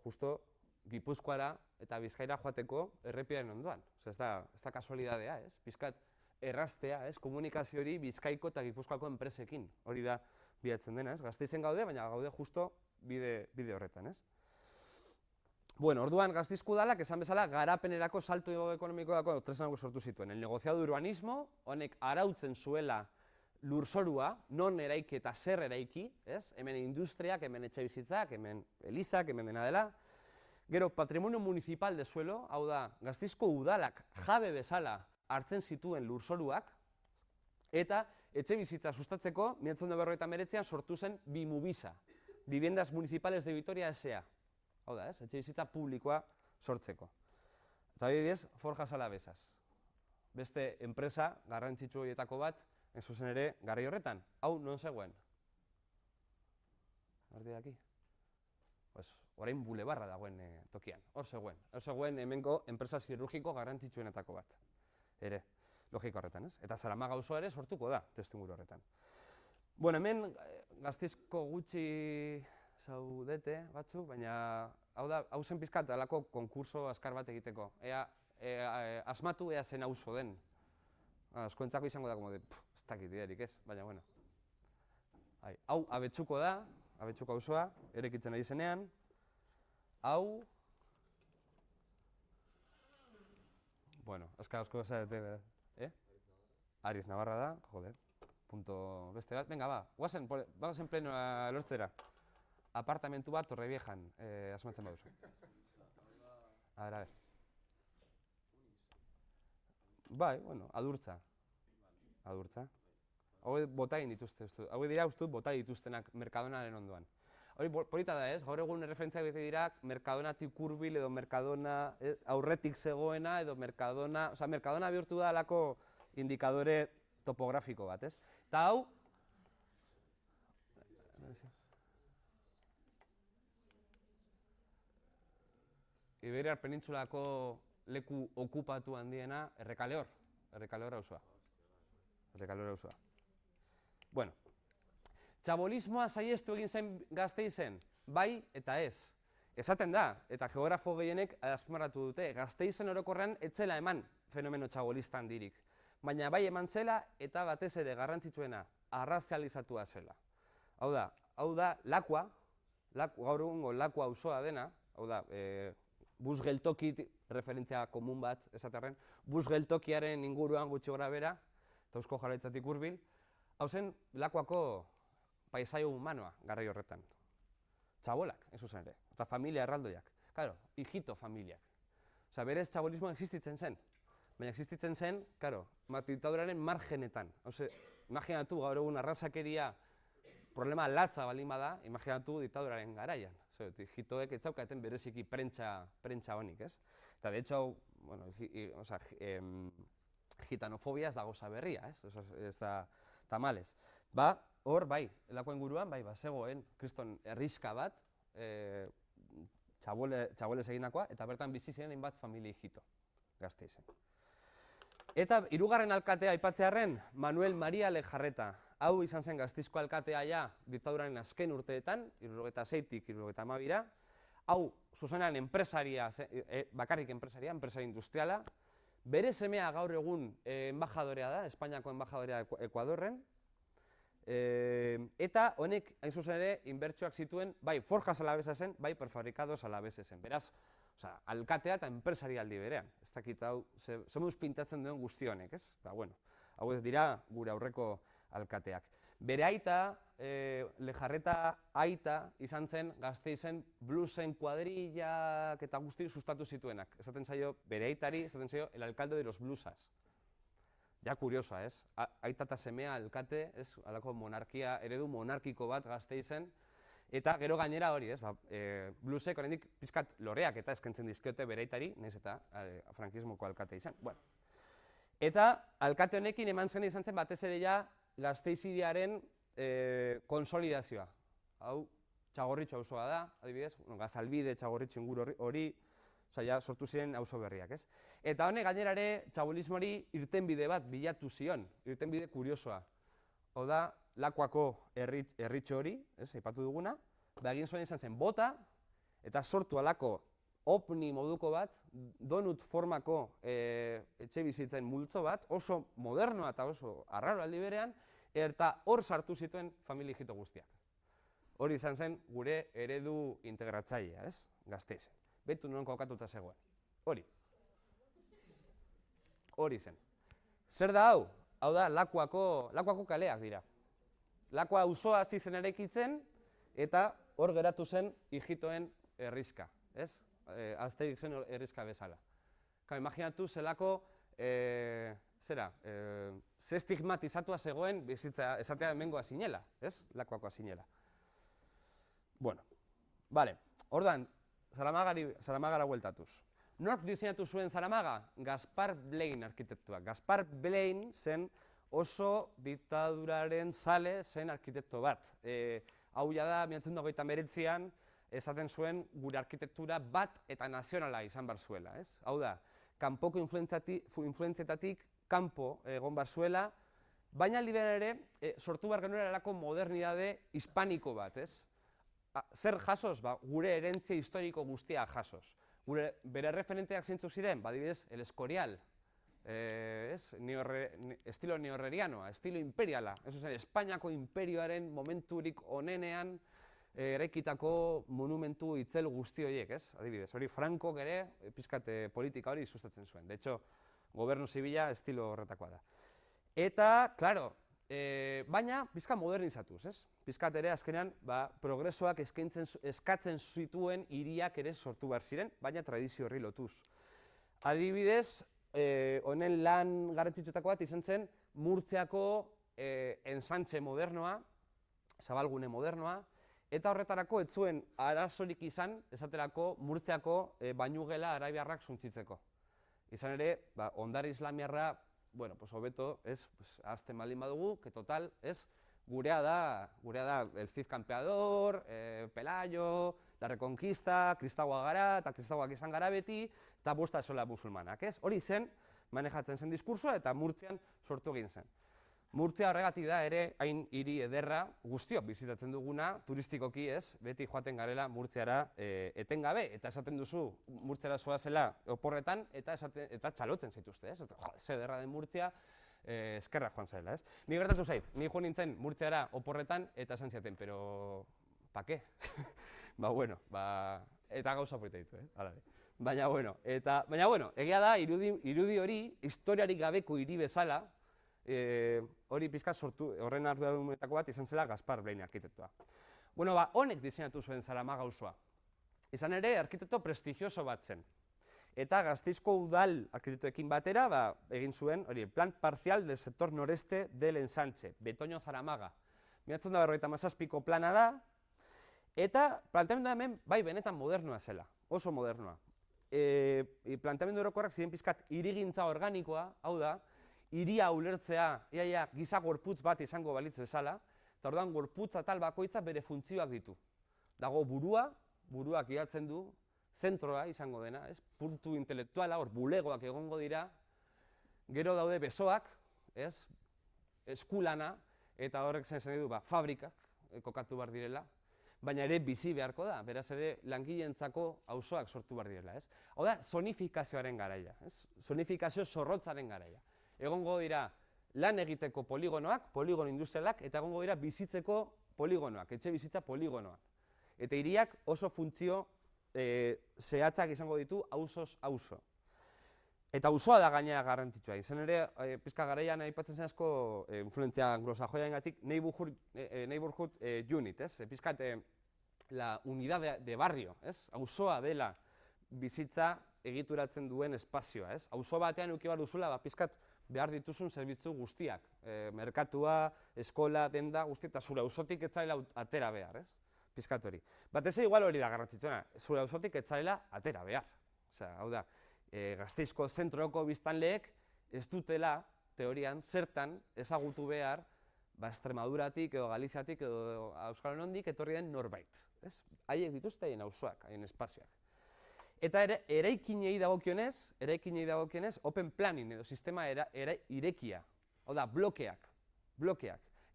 Justo Gipuzkoara eta Bizkaira joateko errepidearen ondoan. Ez da kasualidadea, ez? Pizkat erraztea, ez? Komunikazio hori Bizkaiko eta Gipuzkoako enpresekin. Hori da bilatzen dena, ez? Gasteizen gaude, baina gaude justo bide horretan, ez? Orduan Gasteizko udalak esan bezala garapenerako salto ekonomikoako tresnak sortu zituen. El negociado de urbanismo, honek arautzen zuela lurzorua, non eraiki eta zer eraiki, ez? Hemen industriak, hemen etxebizitzak, hemen elizak, hemen dena dela. Gero, patrimonio municipal de suelo, hau da, Gasteizko udalak jabe bezala hartzen zituen lurzoruak, eta etxebizitza sustatzeko, 1949an sortu zen Bimubisa, Viviendas Municipales de Vitoria S.A. Hau da, ez? Etxebizitza publikoa sortzeko. Eta adibidez, Forjas Alavesas. Beste enpresa garrantzitsu horietako bat, ez zuzen ere, garai horretan. Hau non zegoen? Ardi daki? Orain bulebarra dagoen tokian. Hor zegoen. Hor zegoen hemengo enpresa zirurgiko garrantzitsuenetako bat. Ere, logiko horretan, ez? Eta Zaramaga auzoa ere sortuko da, testuinguru horretan. Hemen Gasteizko gutxi zaudete batzuk, baina hau zen pizkat alako konkurso askar bat egiteko. Asmatu ea zen auzo den. Askoentzako izango da, ez dakit idearik ez, baina bueno. Hau Abetxuko da, Abetxuko auzoa, erekitzen ari zenean. Hau... asko zarete, bera. Ariz Navarra da, joder. Punto beste bat. Venga, guazen plenoa lortzera. Apartamentu bat Torreviejan asmatzen baduzu. A ver. Bai, Adurtza. Adurtza. Hau bota egin dituzte, hau dira ustut bota dituztenak Mercadonaren ondoan. Hori polita da ez, gaur egun erreferentziak bete dira Mercadonatik hurbil edo Mercadona aurretik zegoena edo Mercadona, Mercadona bihurtu da alako indikadore topografiko bat, ez? Eta hau... Iberiar penintsulako leku okupatu handiena Errekaleor auzoa. Errekaleor auzoa. Txabolismoa saiestu egin zen Gasteizen, bai eta ez. Esaten da, eta geografo gehienek azpimarratu dute, Gasteizen orokorrean etzela eman fenomeno txabolista handirik. Baina bai eman zela eta batez ere garrantzitsuena arrazializatua zela. Hau da, Lakua, gaur egungo Lakua auzoa dena, hau da, bus geltoki referentzia komun bat esaterren, bus geltokiaren inguruan gutxi gora bera, eta Eusko Jaurlaritzatik hurbil, hau zen Lakuako paisaio humanoa garai horretan. Txabolak, ez zuzen ere, eta familia erraldoiak. Claro, hijito familiak. Osea, berez txabolismoa existitzen zen. Baina existitzen zen, claro, diktaduraren margenetan. Hauze, imaginatu gaur egun arrazakeria problema latza baldin bada, imaginatu diktaduraren garaian. Hijitoek ez zaukaten bereziki prentsa honik, ez? Eta de hecho, bueno, gitanofobia ez da gauza berria, ez? Ez da tamales. Ba, hor, bai, Lakuan inguruan, bai, zegoen kriston herriska bat, txabolez egindakoa, eta bertan bizi ziren hainbat familia hijito, Gasteizen. Eta hirugarren alkatea aipatzearren, Manuel Maria Lejarreta. Hau izan zen Gasteizko alkatea ja diktaduraren azken urteetan, 76tik 72ra. Hau, zuzenean enpresaria, bakarrik enpresaria industriala. Bere semea gaur egun enbajadorea da, Espainiako enbajadorea Ekuadorren. Eta honek, hain zuzen ere, inbertsioak zituen, bai forjas alabesa zen, bai prefabrikados alabese zen. Beraz, alkatea eta enpresaria aldi berean. Ez dakit hau, zemuz pintatzen duen guzti honek, ez? Ba, bueno, hau ez dira gure aurreko alkateak. Bere aita, Lejarreta aita izan zen Gasteizen bluesen kuadrillak eta guzti sustatu zituenak. Esaten zaio, bere aitari, esaten zaio, el alcalde de los blusas. Ja, kuriosa, ez? Aita eta semea alkate, ez? Halako monarkia, eredu monarkiko bat Gasteizen. Eta gero gainera hori, ez? Blusek oraindik pizkat loreak eta eskaintzen dizkiote bere aitari, nahiz eta frankismoko alkate izan. Bueno. Eta alkate honekin eman zen izan zen batez ere ja Gasteiz hiriaren konsolidazioa. Hau, Txagorritxu auzoa da, adibidez, Gazalbide, Txagorritxu inguru hori, ja sortu ziren auzo berriak, ez? Eta honek gainera ere txabolismoari irtenbide bat bilatu zion, irtenbide kuriosoa. Hau da, Lakuako herritxo hori, aipatu duguna, egin zuen izan zen bota, eta sortu halako opni moduko bat, donut formako etxe bizitzen multzo bat, oso modernoa eta oso arraro aldi berean, eta hor sartu zituen familia hijito guztiak. Hori izan zen gure eredu integratzailea, ez? Gasteizen. Betu non kokatuta zegoen. Hori. Hori zen. Zer da hau? Hau da, Lakuako kaleak dira. Lakua auzoa hasi zen eraikitzen, eta hor geratu zen hijitoen herriska, ez? Asterixen herriska bezala. Imaginatu zelako, ze estigmatizatua zegoen bizitza esatea hemengoa zinela, ez? Lakuakoa zinela. Bueno, bale, ordan, Zaramagara bueltatuz. Nork diseinatu zuen Zaramaga? Gaspar Blain arkitektua. Gaspar Blain zen oso diktaduraren zale zen arkitekto bat. Hau ja da, 1929an, esaten zuen gure arkitektura bat eta nazionala izan bar zuela, ez? Hau da, kanpoko influentzietatik kanpo egon bar zuela, baina aldi berean ere sortu behar genuela eralako modernidade hispaniko bat, ez? Zer jasoz? Gure herentzia historiko guztia jasoz. Bere referenteak zeintzuk ziren? Adibidez, El Escorial, estilo neorrerianoa, estilo imperiala. Ez zen, Espainiako imperioaren momenturik onenean eraikitako monumentu itzel guzti horiek, ez? Adibidez, hori Frankok ere pizkat politika hori sustatzen zuen. De hecho, gobernu zibila estilo horretakoa da. Eta, claro, baina pizka modernizatuz, ez? Pizkat ere azkenean progresoak eskatzen zituen hiriak ere sortu behar ziren, baina tradizio horri lotuz. Adibidez, honen lan garrantzitsuetako bat izan zen Murtziako ensantxe modernoa, zabalgune modernoa, eta horretarako ez zuen arazorik izan, esaterako Murtziako bainugela arabiarrak suntzitzeko. Izan ere, ondare islamiarra, bueno, pues hobeto, ez, azten baldin badugu, que total, ez, gurea da el Cid Campeador, Pelayo, la Reconquista, kristauak gara, eta kristauak izan gara beti, eta bosta esola musulmanak, ez? Hori zen, manejatzen zen diskursoa, eta Murtzian sortu egin zen. Murtzia horregatik da ere, hain hiri ederra, guztiok bizitatzen duguna, turistikoki ez, beti joaten garela Murtziara etengabe, eta esaten duzu Murtziara zoazela oporretan, eta txalotzen zaituzte, ez? Ze ederra den Murtzia, eskerrak joan zaila, ez? Ni gertatu zait, ni joan nintzen Murtziara oporretan, eta esan ziaten, pero, pa ke? Bueno, eta gauza polita ditu, hala ere. Baina bueno, egia da, irudi hori, historiarik gabeko hiri bezala, hori pizkat sortu, horren arduradunetako bat izan zela Gaspar Blaine arkitektoa. Bueno, honek diseinatu zuen Zaramaga auzoa. Izan ere, arkitekto prestigioso bat zen. Eta Gasteizko udal arkitektoekin batera, egin zuen, hori, plan parcial del sector noreste del ensanche, Betoño Zaramaga. 1957ko plana da, eta planteamendu hemen, bai, benetan modernoa zela, oso modernoa. Planteamendu orokorrak ziren pizkat hirigintza organikoa, hau da, hiria ulertzea, giza gorputz bat izango balitz bezala, eta orduan gorputz atal bakoitza bere funtzioak ditu. Dago buruak gidatzen du, zentroa izango dena, puntu intelektuala, hor bulegoak egongo dira, gero daude besoak, eskulana, eta horrek zen du, fabrikak kokatu behar direla, baina ere bizi beharko da, beraz ere langileentzako auzoak sortu behar direla. Hau da, zonifikazioaren garaia, zonifikazio zorrotzaren garaia. Egongo dira lan egiteko poligonoak, poligono industrialak, eta egongo dira bizitzeko poligonoak, etxe bizitza poligonoak. Eta hiriak oso funtzio zehatzak izango ditu auzoz auzo. Eta auzoa da gainera garrantzitsua. Izan ere, pizka garaian aipatzen zen asko influentzia anglosajoiengatik neighborhood unit, pizkat la unidad de barrio, auzoa dela bizitza egituratzen duen espazioa, auzo batean eduki behar duzula, pizkat behar dituzun zerbitzu guztiak, merkatua, eskola, denda, guzti, eta zure auzotik ez zaila atera behar, pizkat hori. Batez ere igual hori da garrantzitsuena, zure auzotik ez zaila atera behar. Hau da, Gasteizko zentroko biztanleek ez dutela, teorian, zertan ezagutu behar, Extremaduratik edo Galiziatik edo Euskal Herritik etorri den norbait. Haiek dituzte haien auzoak, haien espazioak. Eta eraikinei dagokionez, open planning edo sistema irekia, hau da, blokeak.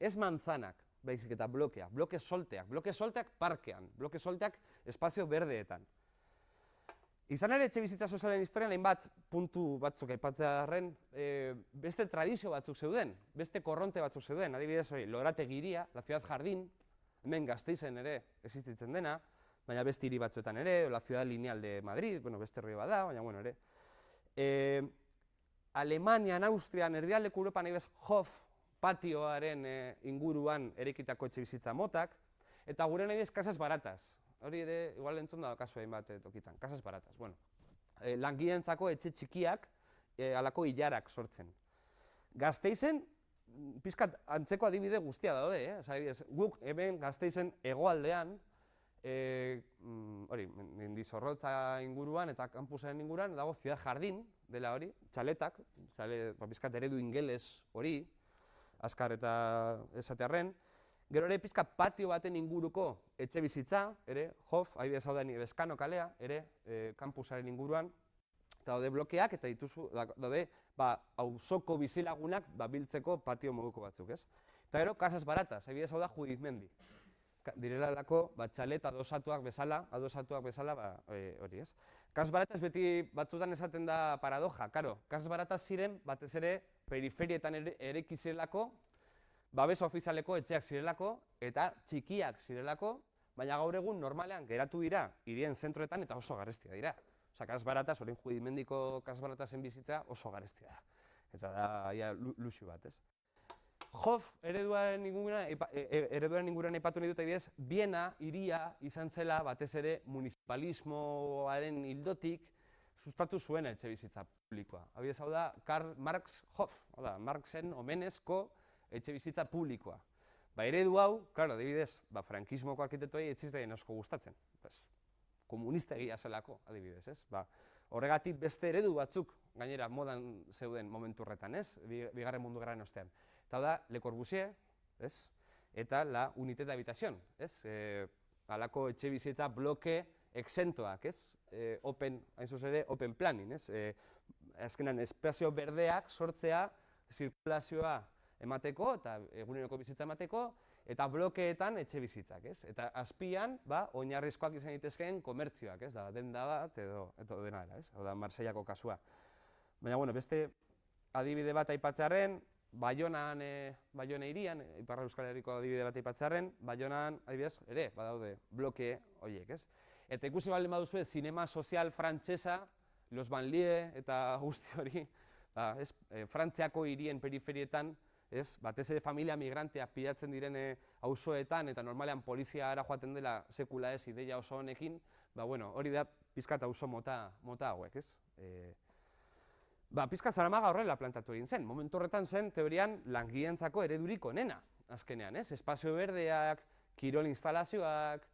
Ez manzanak, baizik eta blokeak, bloke solteak parkean, bloke solteak espazio berdeetan. Izan ere, etxe bizitza sozialen historian hainbat puntu batzuk aipatzearren, beste tradizio batzuk zeuden, beste korronte batzuk zeuden, adibidez hori, Lorategiria, la Ciudad Jardín, hemen Gasteizen ere existitzen dena, baina beste hiri batzuetan ere, la Ciudad Lineal de Madrid, beste herri bat da, baina ere. Alemanian, Austrian, erdialdeko Europan nahi bez Hof patioaren inguruan eraikitako etxe bizitza motak, eta gure nahi bez Casas Baratas. Hori ere, igual entzun da kasu hainbat tokitan, Casas Baratas. Langileentzako etxe txikiak halako ilarak sortzen. Gasteizen, pizkat antzeko adibide guztia daude, guk hemen Gasteizen hegoaldean, Mendizorrotza inguruan eta kampusaren inguruan dago Ciudad Jardín dela hori, txaletak, pizkat eredu ingeles hori, azkar eta esatearren. Gero ere pizka patio baten inguruko etxe bizitza, ere, Hof, adibidez hau da Bezkano kalea, ere, kampusaren inguruan, eta daude blokeak, eta daude auzoko bizilagunak biltzeko patio moduko batzuk, Eta gero, Casas Baratas, adibidez hau da Judizmendi. Direlako, txalet adosatuak bezala, hori, Casas Baratas beti batzutan esaten da paradoja, Casas Baratas ziren, batez ere, periferietan eraiki zirelako, babes ofizialeko etxeak zirelako eta txikiak zirelako, baina gaur egun normalean geratu dira hirien zentroetan eta oso garestia dira. Casas Baratas, orain Judizmendiko Casas Baratasen bizitza oso garestia da. Eta da luxu bat, Hof ereduaren inguruan aipatu nahi dut adibidez, Viena hiria izan zela batez ere municipalismoaren ildotik sustatu zuen etxe bizitza publikoa. Adibidez hau da Karl Marx Hof, hau da Marxen omenezko etxe bizitza publikoa. Eredu hau, adibidez, frankismoko arkitektoei etxizteien asko gustatzen. Komunista egia zelako, adibidez, horregatik beste eredu batzuk gainera modan zeuden momentu horretan, Bigarren Mundu Gerraren ostean. Eta da, Le Corbusier, eta la Unité d'Habitación, halako etxe bizitza bloke exentoak, hain zuzen ere, open planning, azkenan espazio berdeak sortzea, zirkulazioa emateko eta eguneroko bizitza emateko, eta blokeetan etxe bizitzak, Eta azpian, oinarrizkoak izan daitezkeen komertzioak, denda bat edo dena dela, hau da Marseillako kasua. Baina, beste adibide bat aipatzearren, Baionan hirian, Ipar Euskal Herriko adibide bat aipatzearren, Baionan, adibidez, ere, badaude bloke horiek, Eta ikusi baldin baduzue, zinema sozial frantsesa, Los Banlieues eta guzti hori, Frantziako hirien periferietan, batez ere familia migranteak pilatzen diren auzoetan eta normalean polizia ara joaten dela sekula ez ideia oso honekin, hori da pizkat auzo mota hauek, ez? Pizkat Zaramaga horrela plantatu egin zen. Momentu horretan zen, teorian, langileentzako eredurik onena, azkenean, ez? Espazio berdeak, kirol instalazioak,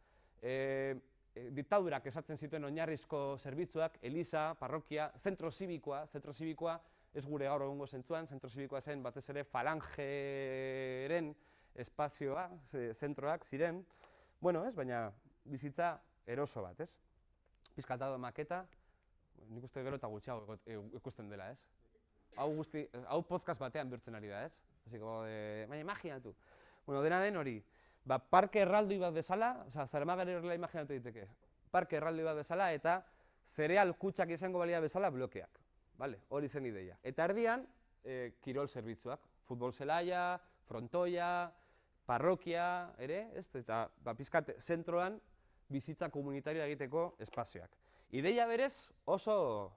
diktadurak esatzen zituen oinarrizko zerbitzuak, eliza, parrokia, zentro zibikoa ez gure gaur egungo zentzuan, zentro zibikoa zen batez ere falangeren espazioa, zentroak ziren, baina bizitza eroso bat, ez? Pizkatado maketa, nik uste gero eta gutxiago ikusten dela, ez? Hau podcast batean bihurtzen ari da, ez? Baina imaginatu. Dena den hori, parke erraldoi bat bezala, Zaramagari horrela imaginatu diteke, parke erraldoi bat bezala eta zereal kutxak izango balia bezala blokeak. Hori zen ideia. Eta erdian, kirol zerbitzuak, futbol zelaia, frontoia, parrokia, ere, eta pizkat zentroan bizitza komunitarioa egiteko espazioak. Ideia berez oso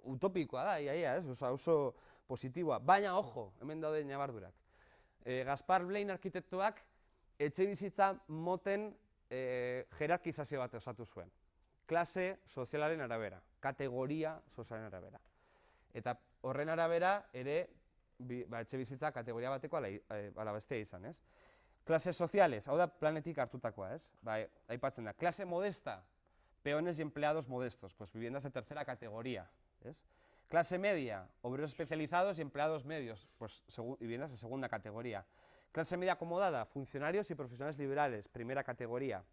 utopikoa da, oso positiboa, baina ojo, hemen daude ñabardurak. Gaspar Blain arkitektoak etxe bizitza moten jerarkizazio bat osatu zuen. Klase sozialaren arabera, kategoria sozialaren arabera. Eta horren arabera ere etxe bizitza kategoria bateko ala bestea izan, ez? Klase soziales, hau da planetik hartutakoa, ez? Aipatzen da, klase modesta, peones y empleados modestos, pues viviendas de tercera categoría, ¿es? Clase media, obreros especializados y empleados medios, pues viviendas de segunda categoría. Clase media acomodada, funcionarios y profesionales liberales, primera categoría.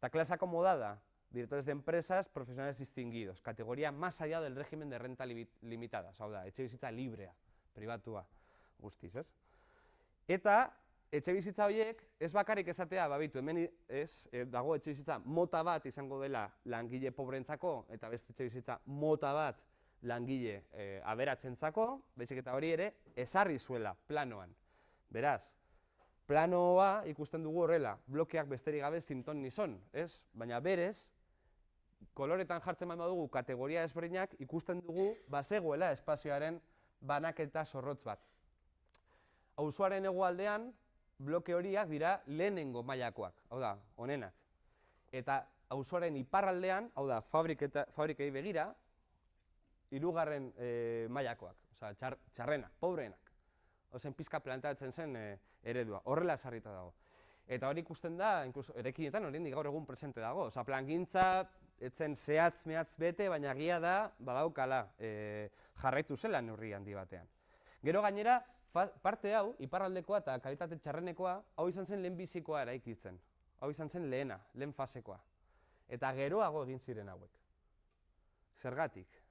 La clase acomodada, directores de empresas, profesionales distinguidos, categoría más allá del régimen de renta limitada, hau da, etxe bizitza librea, pribatua, guztiz, ez? Eta etxe bizitza horiek ez bakarrik esatea, hemen dago etxe bizitza mota bat izango dela langile pobreentzako eta beste etxe bizitza mota bat langile aberatsentzako, baizik eta hori ere ezarri zuela planoan. Beraz, planoa ikusten dugu horrela, blokeak besterik gabe zinton nizon, ez? Baina berez, koloretan jartzen badugu kategoria ezberdinak ikusten dugu bazegoela espazioaren banaketa zorrotz bat. Auzoaren hegoaldean, bloke horiak dira lehenengo mailakoak, hau da, onenak. Eta auzoaren iparraldean, hau da, fabrikei begira, hirugarren mailakoak, txarrenak, pobreenak. Ozen pizka planteatzen zen eredua, horrela esarrita dago. Eta hori ikusten da, inkluso erekinetan hori gaur egun presente dago. Plangintza, etzen zehatz-mehatz bete, baina egia da, badaukala, jarraitu zela neurri handi batean. Gero gainera, parte hau, iparraldekoa eta kalitate txarrenekoa, hau izan zen lehenbizikoa eraikitzen. Hau izan zen lehena, lehen fasekoa. Eta geroago egin ziren hauek. Zergatik?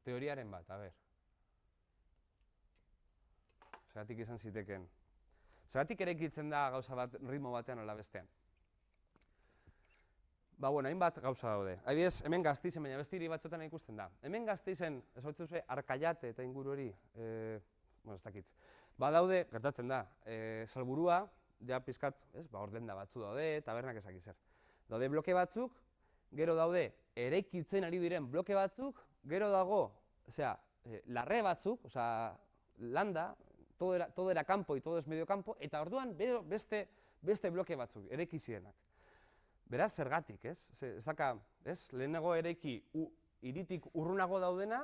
Teoriaren bat, a ber. Zergatik izan ziteken. Zergatik eraikitzen da gauza bat ritmo batean ala bestean. Hainbat gauza daude. Adibidez, hemen Gasteizen, baina beste hiri batzuetan ikusten da. Hemen Gasteizen, ez hau zuzue, Arkaiate eta inguru hori, ez dakit. Daude, gertatzen da, Salburua, ja pizkat, ordenda batzu daude, tabernak ezak zer. Daude bloke batzuk, gero daude eraikitzen ari diren bloke batzuk, gero dago, larre batzuk, landa, todo era campo y todo es medio campo, eta orduan beste bloke batzuk, eraiki zirenak. Beraz, zergatik, ez? Lehenago eraiki hiritik urrunago daudena,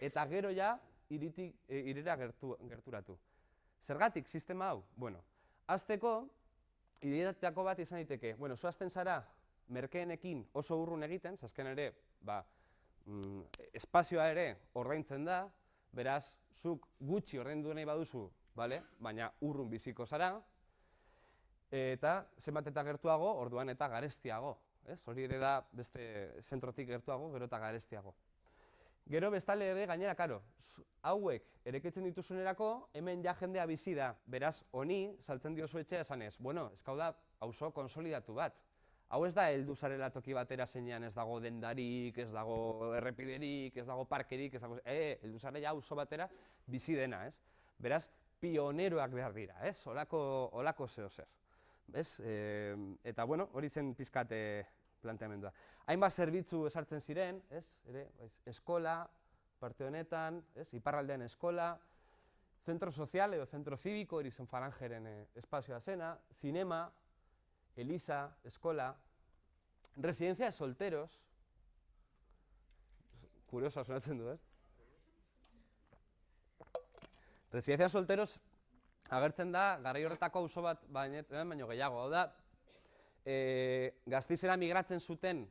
eta gero ja hirira gerturatu. Zergatik, sistema hau? Hasteko, ideatako bat izan daiteke. Zoazten zara, merkeenekin oso urrun egiten, azken ere, espazioa ere ordaintzen da, beraz, zuk gutxi ordaindu nahi baduzu, baina urrun biziko zara, eta zenbat eta gertuago, orduan eta garestiago. Hori ere da beste zentrotik gertuago, gero eta garestiago. Gero bestalde ere gainera, karo, hauek eraikitzen dituzunerako, hemen ja jendea bizi da, beraz, honi saltzen diozu etxea esanez, eskau da, auzo konsolidatu bat. Hau ez da heldu zarela toki batera zeinean ez dago dendarik, ez dago errepiderik, ez dago parkerik, heldu zarela auzo batera bizi dena, ez? Beraz, pioneroak behar dira, ez? Olako zeo zer. Ez? Eta, bueno, hori zen pizkat planteamendua. Hainbat zerbitzu esartzen ziren, ez? Eskola, parte honetan, ez? Iparraldean eskola, zentro sozial edo zentro cívico, hori zen Falangeren espazioa zena, zinema, eliza, eskola, residencia de solteros, kuriosoa sonatzen du, ez? Residencia de solteros agertzen da, garai horretako auzo bat baino gehiago. Hau da, Gasteizera migratzen zuten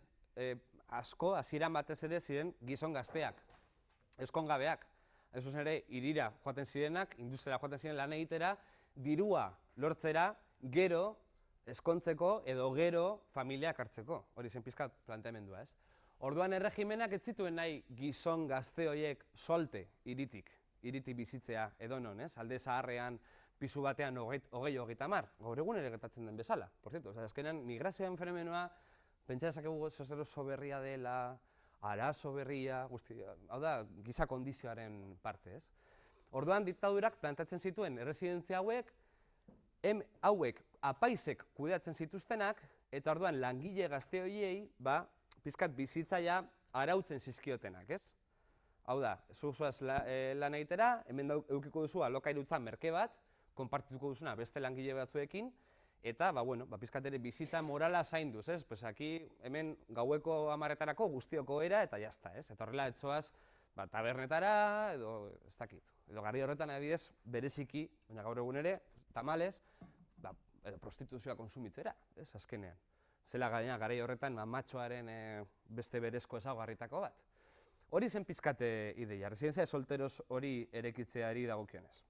asko, hasieran batez ere ziren gizon gazteak, ezkongabeak. Ez zuzen ere, hirira joaten zirenak, industriara joaten ziren lan egitera, dirua lortzera, gero, ezkontzeko edo gero familiak hartzeko. Hori zen pizkat planteamendua, ez? Orduan erregimenak ez zituen nahi gizon gazte horiek solte hiritik bizitzea edonon, ez? Alde zaharrean, pisu batean hogeita hamar, gaur egun ere gertatzen den bezala. Por cierto, azkenean migrazioaren fenomenoa, pentsa dezakegu oso berria dela, arazo berria, hau da, giza kondizioaren parte, ez? Orduan diktadurak plantatzen zituen erresidentzia hauek apaizek kudeatzen zituztenak, eta orduan langile gazte horiei, pizkat bizitzaia arautzen zizkiotenak, ez? Hau da, zuzoaz lan egitera, hemen edukiko duzu alokairutza merke bat, konpartituko duzuna beste langile batzuekin, eta, pizkat ere bizitza morala zainduz, ez? Pues aquí, hemen gaueko 10etarako guztioko era, eta jazta, ez? Eta horrela etzoaz, tabernetara, edo, ez dakit. Edo garri horretan adibidez, bereziki, baina gaur egun ere, tamalez, edo prostituzioa konsumitzera, ez? Azkenean. Zela gaina, garai horretan, matxoaren beste berezko ezaugarritako bat. Hori zen pizkate ideia, residencia de solteros hori erekitzeari dagokionez.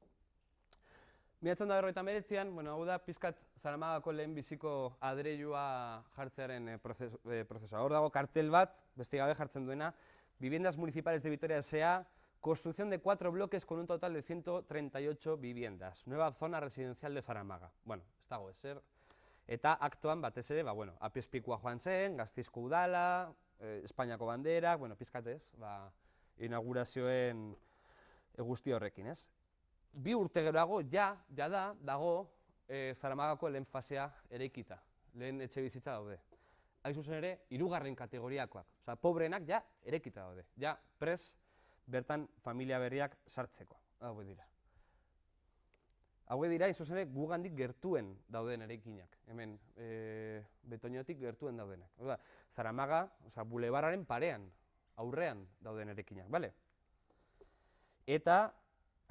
1989an, hau da pizkat Zaramagako lehenbiziko adreilua jartzearen prozesua. Hor dago kartel bat, beste gabe jartzen duena, Viviendas Municipales de Vitoria S.A., construcción de 4 bloques con un total de 138 viviendas. Nueva zona residencial de Zaramaga. Bueno, ez dago ezer. Eta aktuan batez ere, apiezpikua joan zen, Gasteizko udala, Espainiako banderak, pizkatez, inaugurazioen guzti horrekin, ez? 2 urte geroago, dago Zaramagako lehen fasea eraikita, lehen etxe bizitza daude. Hain zuzen ere, 3. kategoriakoak, oza, pobreenak eraikita daude, prest bertan familia berriak sartzeko, hauek dira. Hauek dira, hain zuzen ere, gugandik gertuen dauden eraikinak, hemen Betoñotik gertuen daudenak. Zaramaga, bulebarraren parean, aurrean dauden eraikinak, bale? Eta,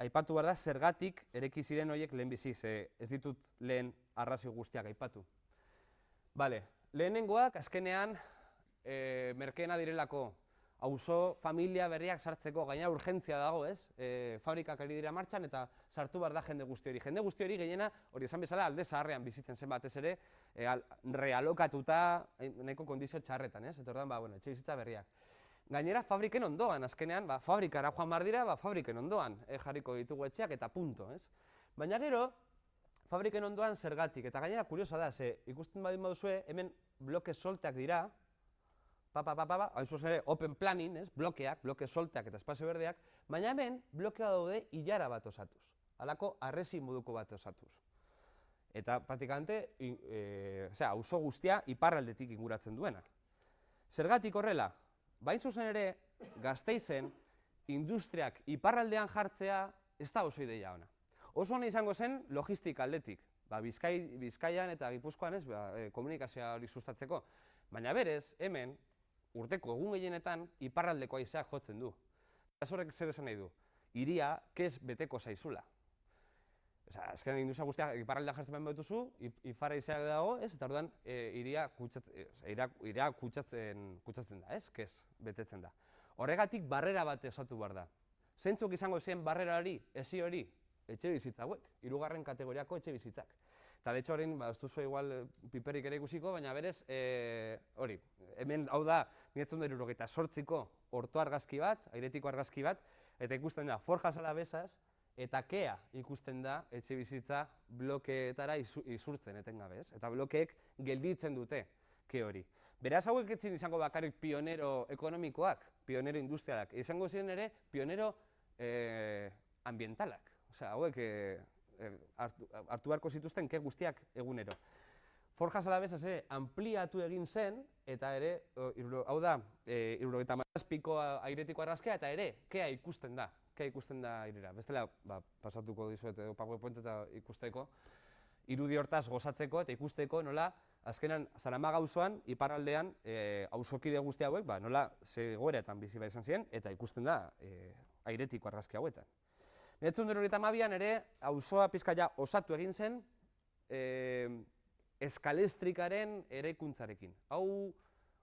aipatu behar da, zergatik eraiki ziren horiek lehenbizi, ez ditut lehen arrazio guztiak aipatu. Bale, lehenengoak, azkenean, merkeena direlako, auzo familia berriak sartzeko, gaina urgentzia dago, ez? Fabrikak ari dira martxan eta sartu behar da jende guzti hori. Jende guzti hori gehiena, hori esan bezala, alde zaharrean bizitzen zen batez ere, realokatuta nahiko kondizio txarretan, ez? Eta orduan, etxe bizitza berriak. Gainera, fabriken ondoan, azkenean, fabrikara joan behar dira, fabriken ondoan jarriko ditugu etxeak eta punto, ez? Baina gero, fabriken ondoan zergatik, eta gainera kuriosoa da, ikusten badin baduzue, hemen bloke solteak dira, hain zuzen ere, open planning, blokeak, bloke solteak eta espazio berdeak, baina hemen blokea daude ilara bat osatuz, halako harresi moduko bat osatuz. Eta praktikamente, auzo guztia iparraldetik inguratzen duena. Zergatik horrela, bain zuzen ere, Gasteizen industriak iparraldean jartzea ez da oso ideia ona. Oso ona izango zen logistika aldetik, Bizkaian eta Gipuzkoan komunikazioa hori sustatzeko, baina berez, hemen, urteko egun gehienetan, iparraldeko haizeak jotzen du. Eta horrek zer esan nahi du? Hiria kez beteko zaizula. Azkenean industria guztiak iparraldean jartzen behar betuzu, ipar haizeak dago, eta orduan hiria kutsatzen da, kez betetzen da. Horregatik barrera bat osatu behar da. Zeintzuk izango ziren barrera hori, ezi hori, etxe bizitza hauek, 3. kategoriako etxe bizitzak. Eta de hecho horrein, ez duzu igual piperrik ere ikusiko, baina berez, hori, hemen hau da 1978ko orto argazki bat, airetiko argazki bat, eta ikusten da Forjas Alavesas eta Kea ikusten da etxe bizitza blokeetara isurtzen etengabe, ez? Eta blokeek gelditzen dute ke hori. Beraz hauek etzin izango bakarrik pionero ekonomikoak, pionero industrialak, izango ziren ere pionero ambientalak. Osea, hauek hartu beharko zituzten ke guztiak egunero. Forjas Alavesas ere ampliatu egin zen, eta ere, hau da, 77ko airetiko argazkia, eta ere, kea ikusten da airera. Bestela, pasatuko dizuet PowerPoint eta ikusteko, irudi hortaz gozatzeko eta ikusteko nola, azkenan Zaramaga auzoan, iparraldean, auzokide guzti hauek, nola zegoeretan bizi behar izan ziren, eta ikusten da airetiko argazki hauetan. 1992an ere, auzoa pixka ja osatu egin zen, eskalestrikaren eraikuntzarekin. Hau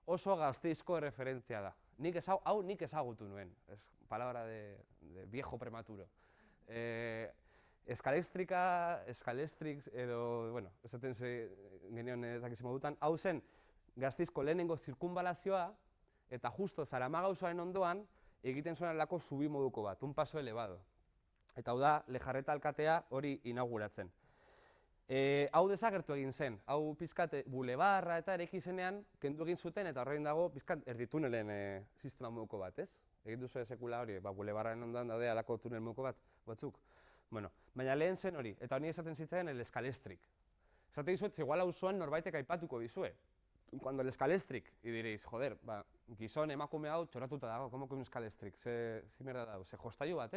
oso Gasteizko referentzia da. Hau nik ezagutu nuen, palabra de viejo prematuro. Escalestrix edo, bueno, esaten genion ezakizi modutan, hau zen Gasteizko lehenengo zirkunbalazioa, eta justo Zaramaga auzoaren ondoan egiten zuen alako zubi moduko bat, un paso elevado. Eta hau da, Lejarreta alkatea hori inauguratzen. Hau desagertu egin zen, hau pizkat bulebarra eta ereki zenean kendu egin zuten eta horrein dago pizkat erditunelen sistema moduko bat, ez? Egin duzu sekula hori, bulebarraren ondoan daude alako tunel moduko batzuk. Bueno, baina lehen zen hori, eta honi esaten zitzaidan el escalestrik. Esate dizuet, igual auzoan norbaitek aipatuko dizue. Cuando el escalestrik, y diréis, joder, gizon emakume hau txoratuta dago, como que un escalestrik, ze merda dago, ze jostailu bat,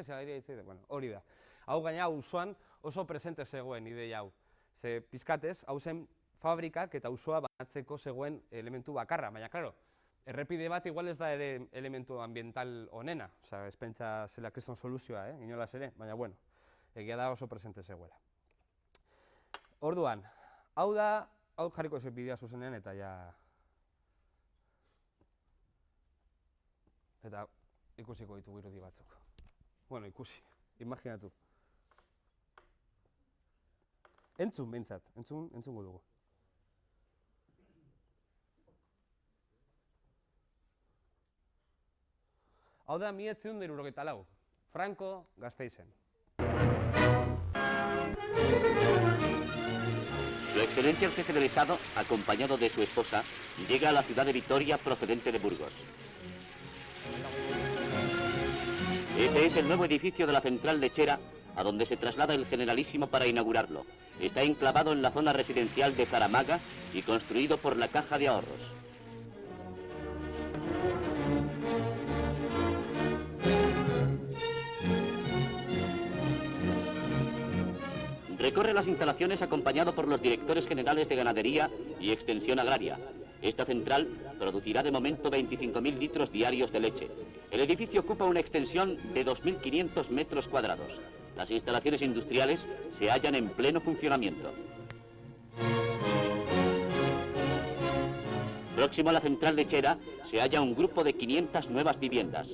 bueno, hori da. Hau gaina auzoan oso presente zegoen ideia hau. Ze pizkatez, hau zen fabrikak eta auzoa banatzeko zegoen elementu bakarra, baina, klaro, errepide bat igual ez da ere elementu ambiental onena, osea, ez pentsa zela kriston soluzioa, inolaz ere, baina, bueno, egia da oso presente zegoela. Orduan, hau jarriko ez bidea zuzenean eta ja... Eta ikusiko ditugu irudi batzuk. Bueno, ikusi, imaginatu. Entzun behintzat, entzungo dugu. Hau da 1974, Franco Gasteizen. Su excelencia el jefe del Estado, acompañado de su esposa, llega a la ciudad de Vitoria procedente de Burgos. Este es el nuevo edificio de la central lechera, a donde se traslada el Generalísimo para inaugurarlo. Está enclavado en la zona residencial de Zaramaga y construido por la Caja de Ahorros. Recorre las instalaciones acompañado por los directores generales de Ganadería y Extensión Agraria. Esta central producirá de momento 25.000 litros diarios de leche. El edificio ocupa una extensión de 2.500 metros cuadrados. Las instalaciones industriales se hallan en pleno funcionamiento. Próximo a la central lechera se halla un grupo de 500 nuevas viviendas.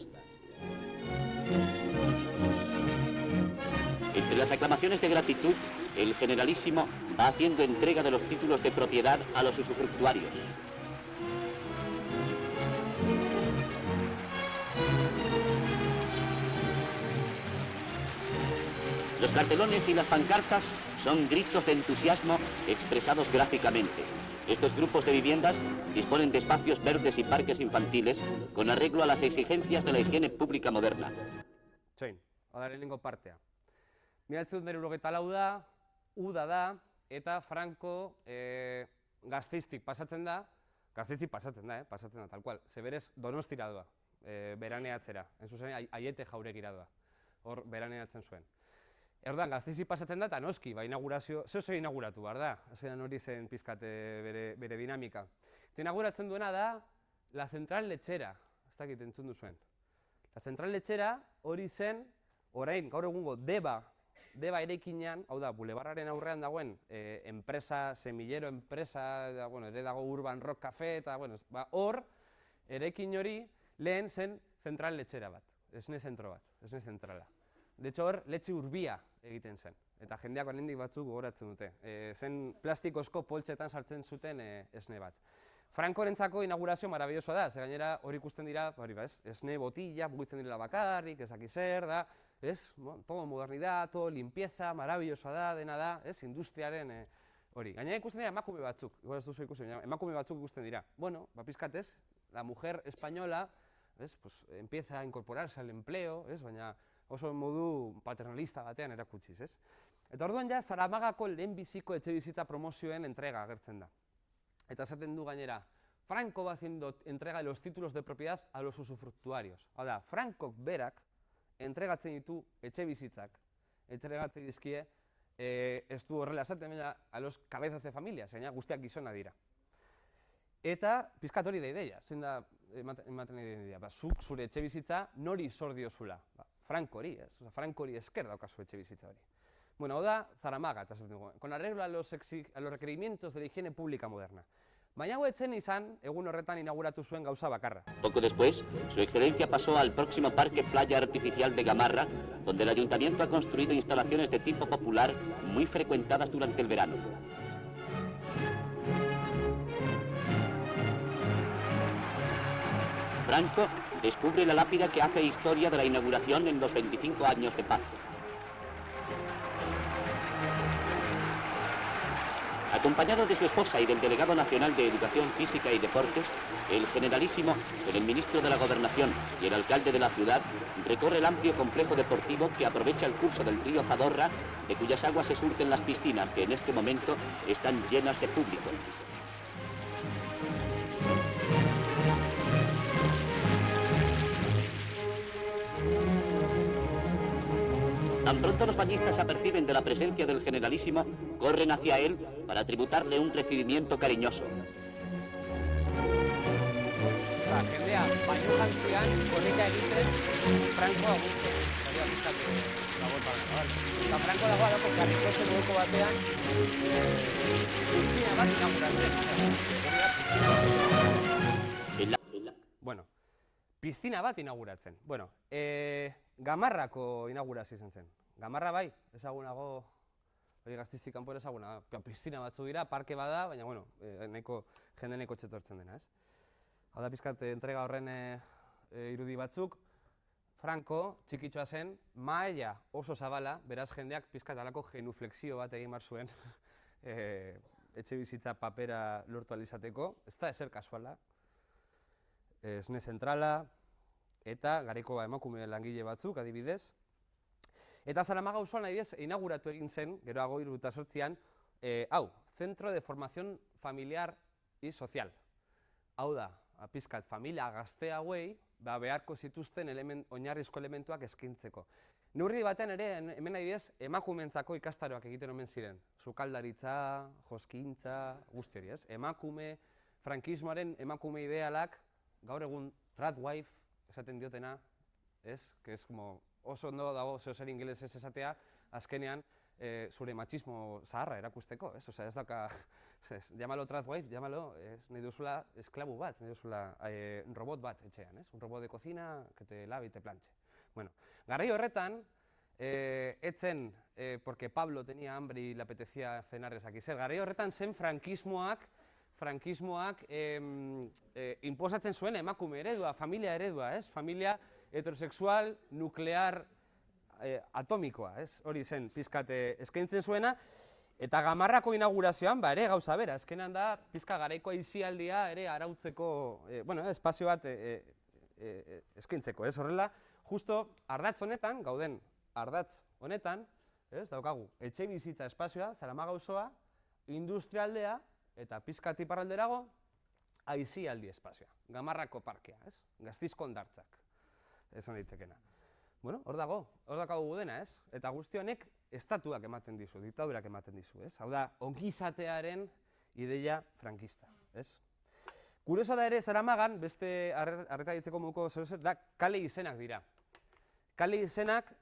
Entre las aclamaciones de gratitud, el Generalísimo va haciendo entrega de los títulos de propiedad a los usufructuarios. Los cartelones y las pancartas son gritos de entusiasmo expresados gráficamente. Estos grupos de viviendas disponen de espacios verdes y parques infantiles con arreglo a las exigencias de la higiene pública moderna. Txoin, hau lehenengo partea. 1974 da, uda da, eta Franco Gasteiztik pasatzen da, pasatzen da, tal cual, ze berez Donostira doa, beraneatzera, en zuzen Aiete jauregira doa, hor beraneatzen zuen. Orduan, Gasteizi pasatzen da, eta noski, inaugurazio, zeo inauguratu, behar da, azkenan hori zen pizkate bere dinamika. Eta inauguratzen duena da, la central lechera, ez dakit entzun duzuen. La central lechera hori zen, orain, gaur egungo Deba eraikinean, hau da, bulebarraren aurrean dagoen enpresa, semillero enpresa, ere dago Urban Rock Cafe, eta hor, eraikin hori lehen zen zentral lechera bat, esne zentro bat, esne zentrala. De hecho, hor, letxe urbia egiten zen, eta jendeak oraindik batzuk gogoratzen dute. Zen plastikozko poltsetan sartzen zuten esne bat. Frankorentzako inaugurazio marabillosoa da, ze gainera hori ikusten dira, esne botilla, mugitzen direla bakarrik, ezaki zer da, todo modernidad, todo limpieza, marabillosoa da, dena da, industriaren hori. Gainera ikusten dira emakume batzuk, igual ez duzu ikusten, emakume batzuk ikusten dira. Bueno, pizkatez, la mujer española empieza a incorporarse al empleo, baina oso modu paternalista batean erakutsiz, ez? Eta orduan ja, Zaramagako lehenbiziko etxebizitza promozioen entrega agertzen da. eta esaten du gainera, Franco va haciendo entrega de los títulos de propiedad a los usufructuarios. Hau da, Frankok berak entregatzen ditu etxe bizitzak, entregatzen dizkie, ez du horrela esaten, baina a los cabezas de familia, gaina guztiak gizona dira. Eta pizkat hori da ideia, zein da ematen ideia, zuk zure etxe bizitza nori zor diozula, Frankori, Frankori esker daukazu etxe bizitza hori. Bueno, hau da Zaramaga, eta esaten dugu, con arreglo a los requerimientos de la higiene pública moderna. Baina hau etzen izan, egun horretan inauguratu zuen gauza bakarra. Poco después, su excelencia pasó al próximo parque playa artificial de Gamarra, donde el ayuntamiento ha construido instalaciones de tipo popular muy frecuentadas durante el verano. Franco descubre la lápida que hace historia de la inauguración en los 25 años de paz. Acompañado de su esposa y del delegado nacional de Educación Física y Deportes, el generalísimo, con el ministro de la Gobernación y el alcalde de la ciudad, recorre el amplio complejo deportivo que aprovecha el curso del río Zadorra, de cuyas aguas se surten las piscinas que en este momento están llenas de público. Tan pronto los bañistas se aperciben de la presencia del generalísimo, corren hacia él para tributarle un recibimiento cariñoso. Jendea, baino jantzian, korrika egiten, Franco agurtzen. Zaria bizkatu, dagoen pagana, eta Franco dago alako karrikozen goko batean, piscina bat inauguratzen. Bueno, piscina bat inauguratzen. Bueno, Gamarrako inaugurazio izan zen. Gamarra bai, ezagunago, hori gaztiztik kanpo ezaguna, piscina batzu dira, parke bada, baina, bueno, jende nahiko txetortzen dena, ez? Hau da pizkat entrega horren irudi batzuk, Franco txikitxoa zen, maila oso zabala, beraz jendeak pizkat alako genuflexio bat egin bar zuen etxe bizitza papera lortu alizateko, ez da ezer kasuala, esne zentrala, eta garaiko emakume langile batzuk, adibidez. Eta Zaramaga auzoan adibidez inauguratu egin zen, geroago 2008an, hau, Centro de Formación Familiar y Social. Hau da, pizkat familia gazte hauei, beharko zituzten oinarrizko elementuak eskaintzeko. Neurri batean ere, hemen adibidez, emakumeentzako ikastaroak egiten omen ziren. Sukaldaritza, joskintza, guzti hori, ez? Emakume, frankismoaren emakume idealak, gaur egun tradwife, esaten diotena, ez? Que es como oso ondo dago zeozer ingelesez esatea, azkenean zure machismo zaharra erakusteko, ez? Osea, ez dauka, llámalo tradwife, llámalo, nahi duzula esklabu bat, nahi duzula robot bat etxean, ez? Un robot de cocina que te lave y te planche. Bueno, garai horretan, etzen, porque Pablo tenía hambre y le apetecía cenar aquí zer, garai horretan zen frankismoak inposatzen zuen emakume eredua, familia eredua, ez? Familia heterosexual, nuklear, atomikoa, ez? Hori zen, pizkat eskaintzen zuena, eta Gamarrako inaugurazioan, ere gauza bera, azkenean da, pizka garaiko aisialdia ere arautzeko, espazio bat eskaintzeko, ez? Horrela, justo ardatz honetan, gauden ardatz honetan, ez? Daukagu, etxe bizitza espazioa, Zaramaga auzoa, industrialdea, eta pizkat iparralderago, aisialdi espazioa, Gamarrako parkea, ez? Gaztizko hondartzak, esan daitekena. Bueno, hor daukagu dena, ez? Eta guzti honek estatuak ematen dizu, diktadurak ematen dizu, ez? Hau da, ongizatearen ideia frankista, ez? Kurioso da ere, Zaramagan, beste arreta ditzeko moduko zeruzer, da kale izenak dira. Kale izenak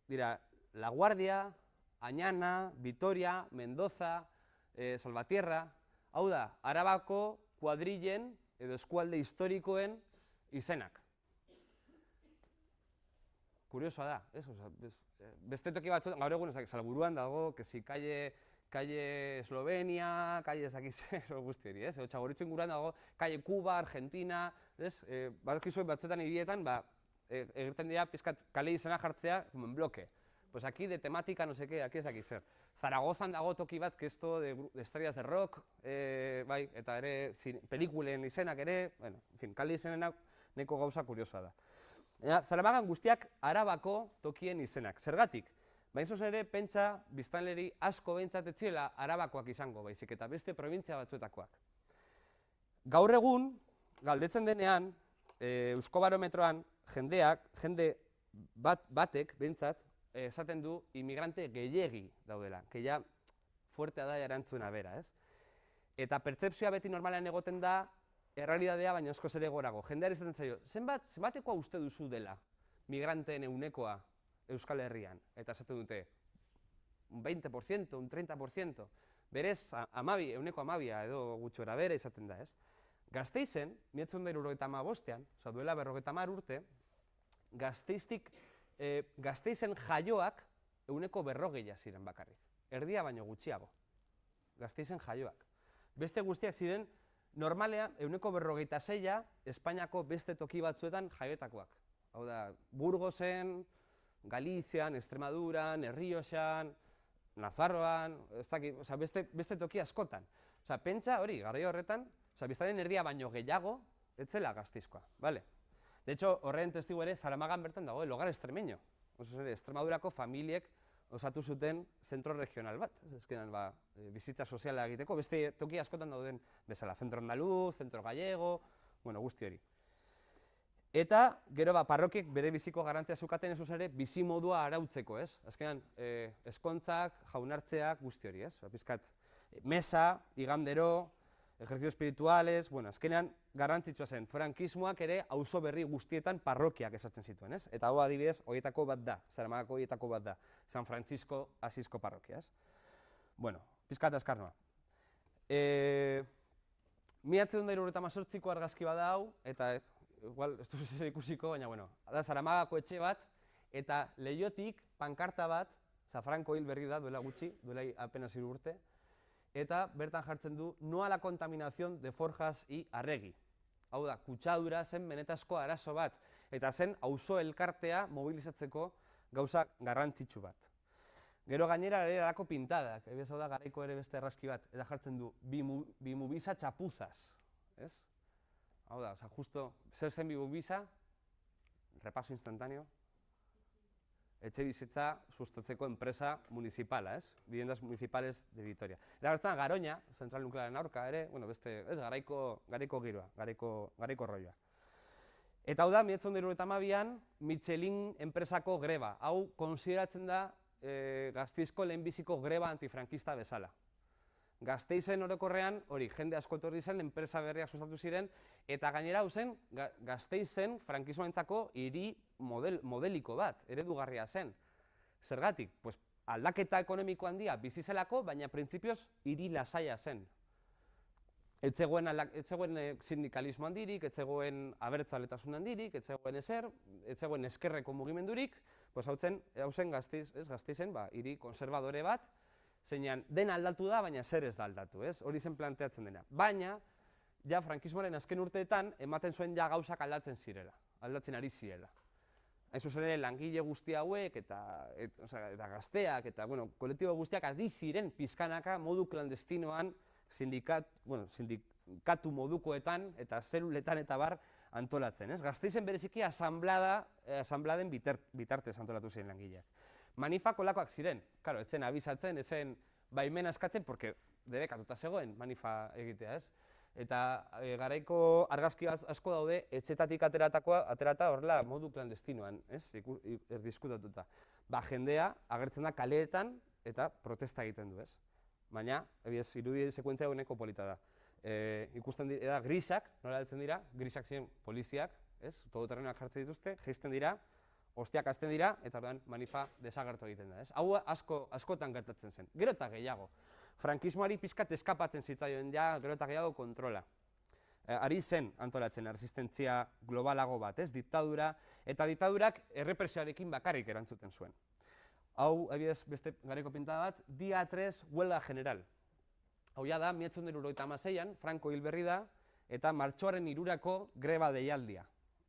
dira La Guardia, Añana, Vitoria, Mendoza, Salvatierra, hau da, Arabako kuadrillen edo eskualde historikoen izenak. Kuriosoa da, ez? Beste toki batzuetan, gaur egun Salburuan dago, kezi calle Eslovenia, calle ezakizer, guzti hori, ez? Txagorritxu inguruan dago, calle Cuba, Argentina, ez? Badakizuen batzuetan hirietan, egiten dira pizkat kale izena jartzea, como en bloque. Pues aquí de temática, no sé qué, aquí ezakizer. Zaragozan dago toki bat, que esto de estrellas de rock, bai, eta ere pelikulen izenak ere, bueno, en fin, kale izenenak neko gauza kuriosoa da. Zaramagan guztiak Arabako tokien izenak. Zergatik? Baina zuzen ere, pentsa biztanleri asko behintzat ez zirela Arabakoak izango, baizik eta beste probintzia batzuetakoak. Gaur egun, galdetzen denean, Euskobarometroan jende batek behintzat, esaten du inmigrante gehiegi daudela, que ja fuertea da erantzuna bera, ez? Eta pertzepzioa beti normalean egoten da, errealitatea baina askoz ere gorago. Jendeari izaten zaio, zenbatekoa uste duzu dela migranteen ehunekoa Euskal Herrian? Eta esaten dute, un 20%, un 30%, berez, euneko 12 edo gutxora bere izaten da, ez? Gasteizen, 1975ean, oza, duela 50 urte, Gasteizen jaioak euneko 40 ziren bakarrik. Erdia baino gutxiago. Gasteizen jaioak. Beste guztiak ziren, normalean, euneko 46 Espainiako beste toki batzuetan jaiotakoak. Hau da, Burgosen, Galizian, Extremaduran, Errioxan, Nafarroan, beste toki askotan. Osa, pentsa hori, garai horretan, biztanleen erdia baino gehiago, ez zela Gasteizkoa, bale? De hecho, horren testigu ere, Zaramagan bertan dago, el hogar extremeño. Extremadurako familiek osatu zuten zentro regional bat. Ezkenan, bizitza soziala egiteko, beste toki askotan dauden bezala. Centro andaluz, centro gallego, bueno, guzti hori. Eta, gero, parrokiek bere biziko garantzia zukaten ez ere, bizi modua arautzeko, ez? Azkenan, eskontzak, jaunartzeak, guzti hori, ez? Pizkat, mesa, igandero, ejercicio espirituales, bueno, azkenean garrantzitsua zen, frankismoak ere auzo berri guztietan parrokiak esatzen zituen, ez? Eta hau adibidez, horietako bat da, Zaramagako horietako bat da, San Francisco Asizko parrokia, ez? Bueno, pizkat azkarnoa. 1978ko argazki bat da hau, eta igual, ez duzu zer ikusiko, baina, bueno, da Zaramagako etxe bat, eta Leiotik pankarta bat, Franco hil berri da, duela gutxi, duela apenas 3 urte, eta bertan jartzen du no a la contaminación de Forjas y Arregi. Hau da, kutsadura zen benetazko arazo bat, eta zen auzo elkartea mobilizatzeko gauza garrantzitsu bat. Gero gainera ere dako pintadak, hau da garaiko ere beste errazki bat, eta jartzen du bimubisa chapuzas, ez? Hau da, justo, zer zen bimubisa, repaso instantáneo, etxe bizitza sustatzeko enpresa municipala, ez? Viviendas municipales de Vitoria. Eta gertzen Garoña, zentral nuklearen aurka ere, bueno, beste, ez, garaiko giroa, garaiko rolloa. Eta hau da, 1992an, Michelin enpresako greba. Hau konsideratzen da Gasteizko lehenbiziko greba antifrankista bezala. Gasteizen orokorrean, hori, jende asko etorri zen, enpresa berriak sustatu ziren, eta gainera hau zen, Gasteizen frankismoentzako hiri modeliko bat, eredugarria zen. Zergatik? Pues, aldaketa ekonomiko handia bizi zelako, baina printzipioz hiri lasaia zen. Ez zegoen sindikalismo handirik, ez zegoen abertzaletasun handirik, ez zegoen ezer, ez zegoen eskerreko mugimendurik, pues hau zen Gasteizen hiri konservadore bat, zeinan dena aldatu da, baina zer ez da aldatu, ez? Hori zen planteatzen dena. Baina, ja frankismoaren azken urteetan, ematen zuen ja gauzak aldatzen zirela, aldatzen ari zirela. Hain zuzen ere, langile guzti hauek, eta gazteak, eta kolektibo guztiak ari ziren pizkanaka modu klandestinoan sindikatu modukoetan eta zeluletan eta bar antolatzen, ez? Gasteizen bereziki asanbladen bitartez antolatu ziren langileak. Manifak olakoak ziren, karo, etzen abisatzen, ezen baimena eskatzen, porque debekatuta zegoen manifa egitea, ez? Eta garaiko argazki asko daude, etxetatik aterata horrela modu klandestinoan, ez? Erdiskutatuta. Jendea agertzen da kaleetan eta protesta egiten du, ez? Baina, irudi sekuentzia honeko polita da. Ikusten dira grisak, nola heltzen dira, grisak ziren poliziak, ez? Todoterrenoak jartzen dituzte, jaisten dira, ostiak hasten dira, eta orduan manifa desagertu egiten da, ez? Hau askotan gertatzen zen. Gero eta gehiago. Frankismoari pizkat eskapatzen zitzaioen ja, gero eta gehiago kontrola. Ari zen antolatzen erresistentzia globalago bat, ez? Diktadura, eta diktadurak errepresioarekin bakarrik erantzuten zuen. Hau, ebiez, beste garaiko pintada bat, dia 3 huelga general. Hau ja da, 1996an, Franco hil berri da, eta martxoaren 3ko greba deialdia,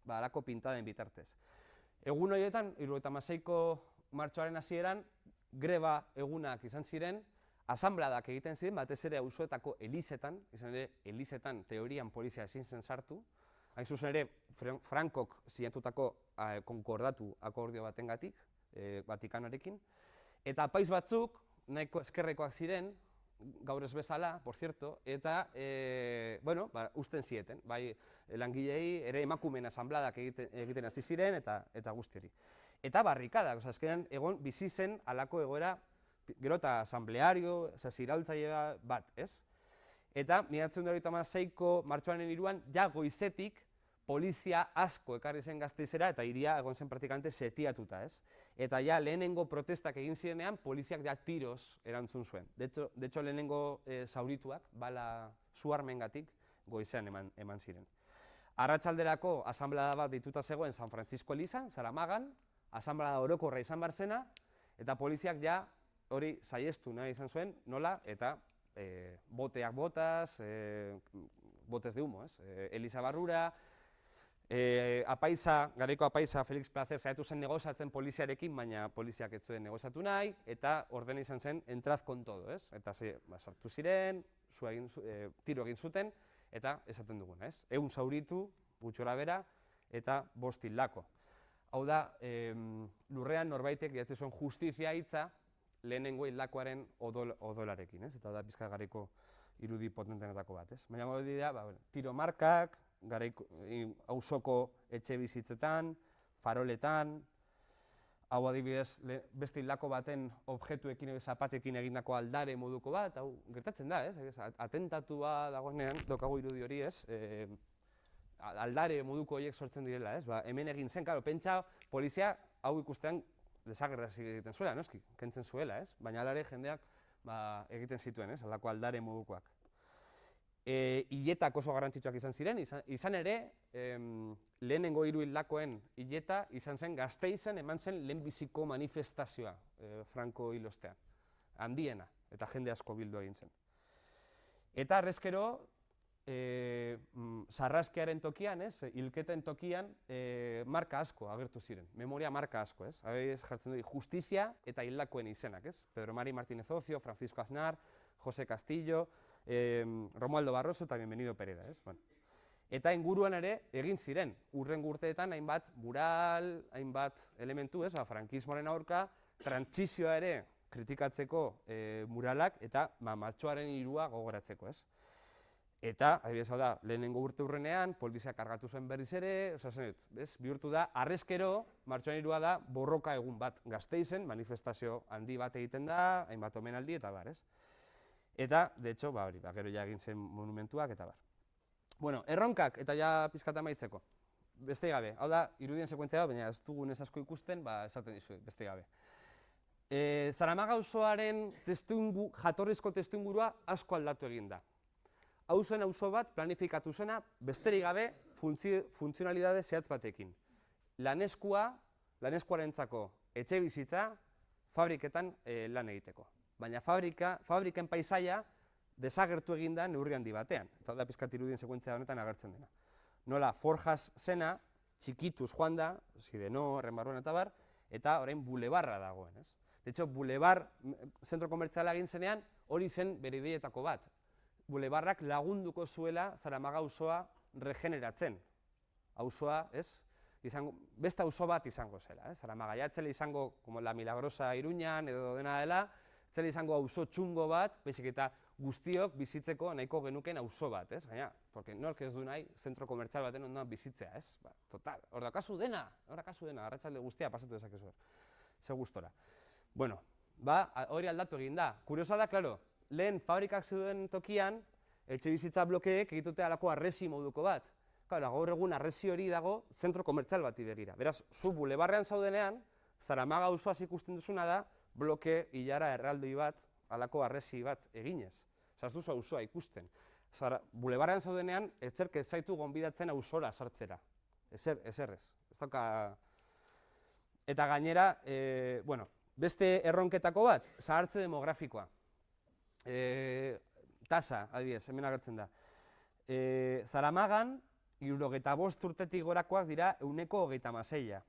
alako pintaden bitartez. Egun horietan, 76ko martxoaren hasieran, greba egunak izan ziren, asanbladak egiten ziren, batez ere auzoetako elizetan, izan ere, elizetan teorian polizia ezin zen sartu, hain zuzen ere, Frankok sinatutako konkordatu akordio batengatik, Vatikanoarekin, Eta apaiz batzuk, nahiko eskerrekoak ziren, gaur ez bezala, por cierto, eta bueno, usten zieten, bai langilei ere emakumeen asanbladak egiten hasi ziren eta guzti hori. Eta barrikadak, azkenean egon bizi zen halako egoera, gero eta asambleario, iraultzaile bat, ez? Eta 1996ko martxoaren 3an, ja goizetik, polizia asko ekarri zen Gasteizera eta hiria egon zen praktikamente setiatuta, ez? Eta ja lehenengo protestak egin zirenean, poliziak ja tiroz erantzun zuen. De hecho, lehenengo zaurituak, bala su-armengatik, goizean eman ziren. Arratsalderako asanblada bat dituta zegoen San Francisco elizan, Zaramagan, asanblada orokorra izan bar zena, eta poliziak ja hori saihestu nahi izan zuen, nola, eta boteak botaz, botes de humo, ez? Eliza barrura, garaiko apaiza Felix Placer saiatu zen negoziatzen poliziarekin, baina poliziak ez zuen negoziatu nahi, eta ordena izan zen entraz con todo, ez? Eta sartu ziren, tiro egin zuten, eta esaten duguna, ez? 100 zauritu, gutxora bera, eta 5 hildako. Hau da, lurrean norbaitek idatzi zuen justizia hitza lehenengo hildakoaren odolarekin, ez? Eta da pizka garaiko irudi potentenetako bat, ez? Baina hori dira, tiro markak, auzoko etxe bizitzetan, faroletan, hau adibidez beste hildako baten objektuekin edo zapatekin egindako aldare moduko bat, hau gertatzen da, ez? Atentatua dagoenean, daukagu irudi hori, ez? Aldare moduko horiek sortzen direla, ez? Hemen egin zen, karo, pentsa polizia hau ikustean desagerraz egiten zuela, noski, kentzen zuela, ez? Baina alare jendeak egiten zituen, ez? Halako aldare modukoak. Hiletak oso garrantzitsuak izan ziren, izan ere, lehenengo 3 hildakoen hileta izan zen Gasteizen eman zen lehenbiziko manifestazioa Franco hil ostean, handiena, eta jende asko bildu egin zen. Eta arrezkero, sarraskiaren tokian, hilketen tokian, marka asko agertu ziren, memoria marka asko, ez? Jartzen dut, justizia eta hildakoen izenak, ez? Pedro Mari Martínez Ocio, Francisco Aznar, José Castillo, Romualdo Barroso eta Bienvenido Pereda, ez? Eta inguruan ere egin ziren, hurrengo urteetan hainbat mural, hainbat elementu, ez? Frankismoaren aurka, trantsizioa ere kritikatzeko muralak eta martxoaren 3 gogoratzeko, ez? Eta, adibidez, hau da, lehenengo urte hurrenean, polizia kargatu zuen berriz ere, bihurtu da, harrezkero, martxoaren 3 da, borroka egun bat Gasteizen, manifestazio handi bat egiten da, hainbat omenaldi, eta bar, ez? Eta, de hecho, gero ja egin zen monumentuak, eta bar. Bueno, erronkak, eta ja pizkat amaitzeko. Beste gabe, hau da, irudien sekuentzia da, baina ez dugun ez asko ikusten, esaten dizuet, beste gabe. Zaramaga auzoaren jatorrizko testuingurua asko aldatu egin da. Auzoen auzo bat planifikatu zena, besterik gabe, funtzionalidade zehatz batekin. Laneskuarentzako etxe bizitza, fabriketan lan egiteko. Baina fabriken paisaia desagertu egin da neurri handi batean. Eta da pizkat irudien sekuentzia honetan agertzen dena. Nola, Forjas zena, txikituz joan da, Zideno, Renbarruan eta bar, eta orain bulebarra dagoen, ez? De hecho, bulebar, zentro komertziala egin zenean, hori zen bere ideietako bat. Bulebarrak lagunduko zuela Zaramaga auzoa regeneratzen. Auzoa, ez? Beste auzo bat izango zela, ez? Zaramaga jatzela izango, como La Milagrosa Iruñan edo dena dela, zela izango auzo txungo bat, baizik eta guztiok bizitzeko nahiko genuken auzo bat, ez? Gaina, porque nork ez du nahi zentro komertzial baten ondoan bizitzea, ez? Total, hor daukazu dena, arratsalde guztia pasatu dezakezu. Ze gustora. Bueno, hori aldatu egin da. Kuriosoa da, klaro, lehen fabrikak zeuden tokian, etxe bizitza blokeek egitute halako harresi moduko bat. Claro, gaur egun harresi hori dago zentro komertzial bati begira. Beraz, zu bulebarrean zaudenean, Zaramaga auzoaz ikusten duzuna da, bloke ilara erraldoi bat, halako harresi bat eginez. Ez duzu auzoa ikusten. Bulebarrean zaudenean, etzerk ez zaitu gonbidatzen auzora sartzera. Ezerrez. Ez dauka... Eta gainera, bueno, beste erronketako bat, zahartze demografikoa. Tasa, adibidez, hemen agertzen da. Zaramagan, 75 urtetik gorakoak dira 126.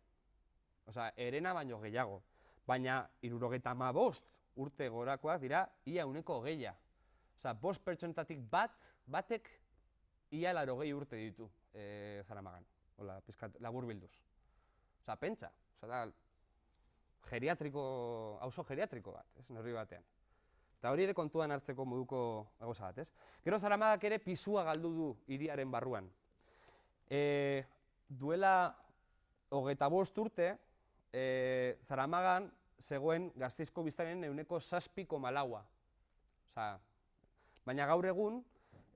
Osea, herena baino gehiago. Baina 75 urte gorakoak dira ia 120. Osea, 5 pertsonetatik batek ia 80 urte ditu Zaramagan. Hola, pizkat laburbilduz. Osea, pentsa. Osea, auzo geriatriko bat, ez, neurri batean. Eta hori ere kontuan hartzeko moduko gauza bat, ez. Gero Zaramagak ere pisua galdu du hiriaren barruan. Duela 25 urte, Zaramagan zegoen Gasteizko biztanleen 7,4. Osea, baina gaur egun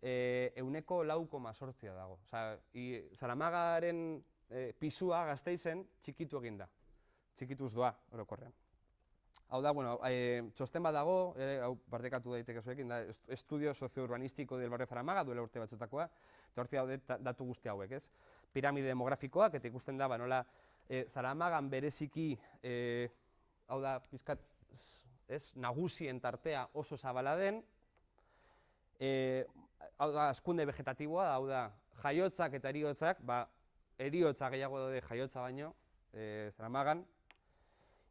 4,8 dago. Osea, Zaramagaren pisua Gasteizen txikitu egin da. Txikituz doa, orokorrean. Hau da, bueno, txosten bat dago, hau partekatu daiteke zuekin, da Estudio Socio-Urbanístico del Barrio Zaramaga, duela urte batzutakoa, eta hortzi daude datu guzti hauek, ez? Piramide demografikoak, eta ikusten da, nola Zaramagan bereziki, hau da, pizkat, nagusien tartea oso zabala den, hau da, hazkunde vegetatiboa, hau da, jaiotzak eta heriotzak, heriotza gehiago daude jaiotza baino, Zaramagan,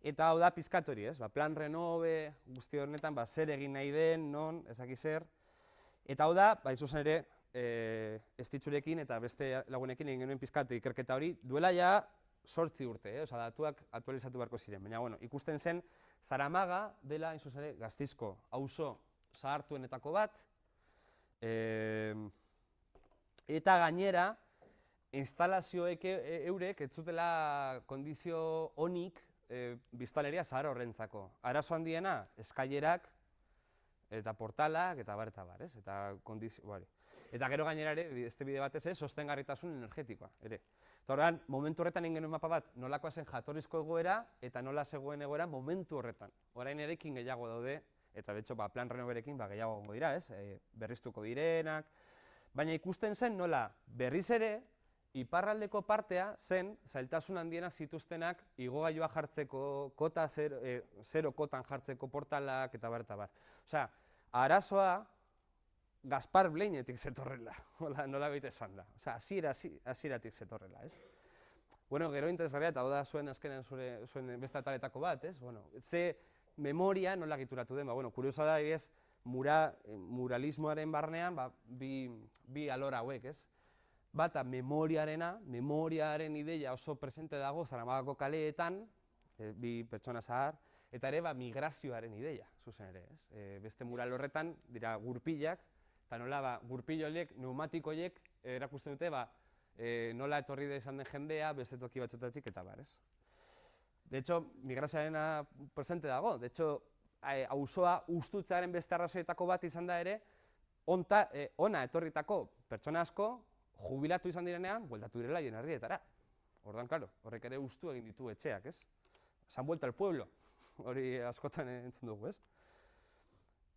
eta hau da pizkat hori, plan renove guzti honetan, zer egin nahi den, non, ezaki zer, eta hau da, izuzen ere, estitzurekin eta beste lagunekin egin genuen pizkat ikerketa hori, duela ja 8 urte, datuak aktualizatu beharko ziren, baina bueno, ikusten zen Zaramaga dela, izuzen ere, Gasteizko auzo zahartuenetako bat, eta gainera, instalazioek eurek ez zutela kondizio onik biztanleria zahar horrentzako. Arazo handiena, eskailerak eta portalak eta bar, ez? Eta gero gainera ere, beste bide batez, sostengarritasun energetikoa, ere. Eta horrean, momentu horretan egin genuen mapa bat, nolakoa zen jatorrizko egoera eta nola zegoen egoera momentu horretan. Orain erekin gehiago daude, eta betxo, plan renoverekin gehiago gongo dira, ez? Berriztuko direnak, baina ikusten zen nola berriz ere, iparraldeko partea zen zailtasun handienak zituztenak igogailua jartzeko, zero kotan jartzeko portalak eta bar eta bar. Osea, arazoa Gaspar Bleinetik zetorrela, nola baita esan da. Osea, hasieratik zetorrela, ez? Bueno, gero interesgarria, eta hau da zuen azkenean zuen beste ataletako bat, ez? Bueno, ze memoria nola gituratu den, bueno, kuriosoa da, ez, muralismoaren barnean, bi alor hauek, ez? Bata memoriaren ideia oso presente dago Zaramagako kaleetan, bi pertsona zahar, eta ere migrazioaren ideia, zuzen ere, ez? Beste mural horretan dira gurpilak, eta nola gurpil horiek, pneumatiko horiek erakusten dute nola etorri da izan den jendea, beste toki batzutatik eta bar, ez? De hecho, migrazioarena presente dago, de hecho, auzoa hustutzearen beste arrazoietako bat izan da ere, ona etorritako pertsona asko, jubilatu izan direnean, bueltatu direla hien herrietara. Orduan, klaro, horrek ere hustu egin ditu etxeak, ez? Se han vuelto al pueblo, hori askotan entzun dugu, ez?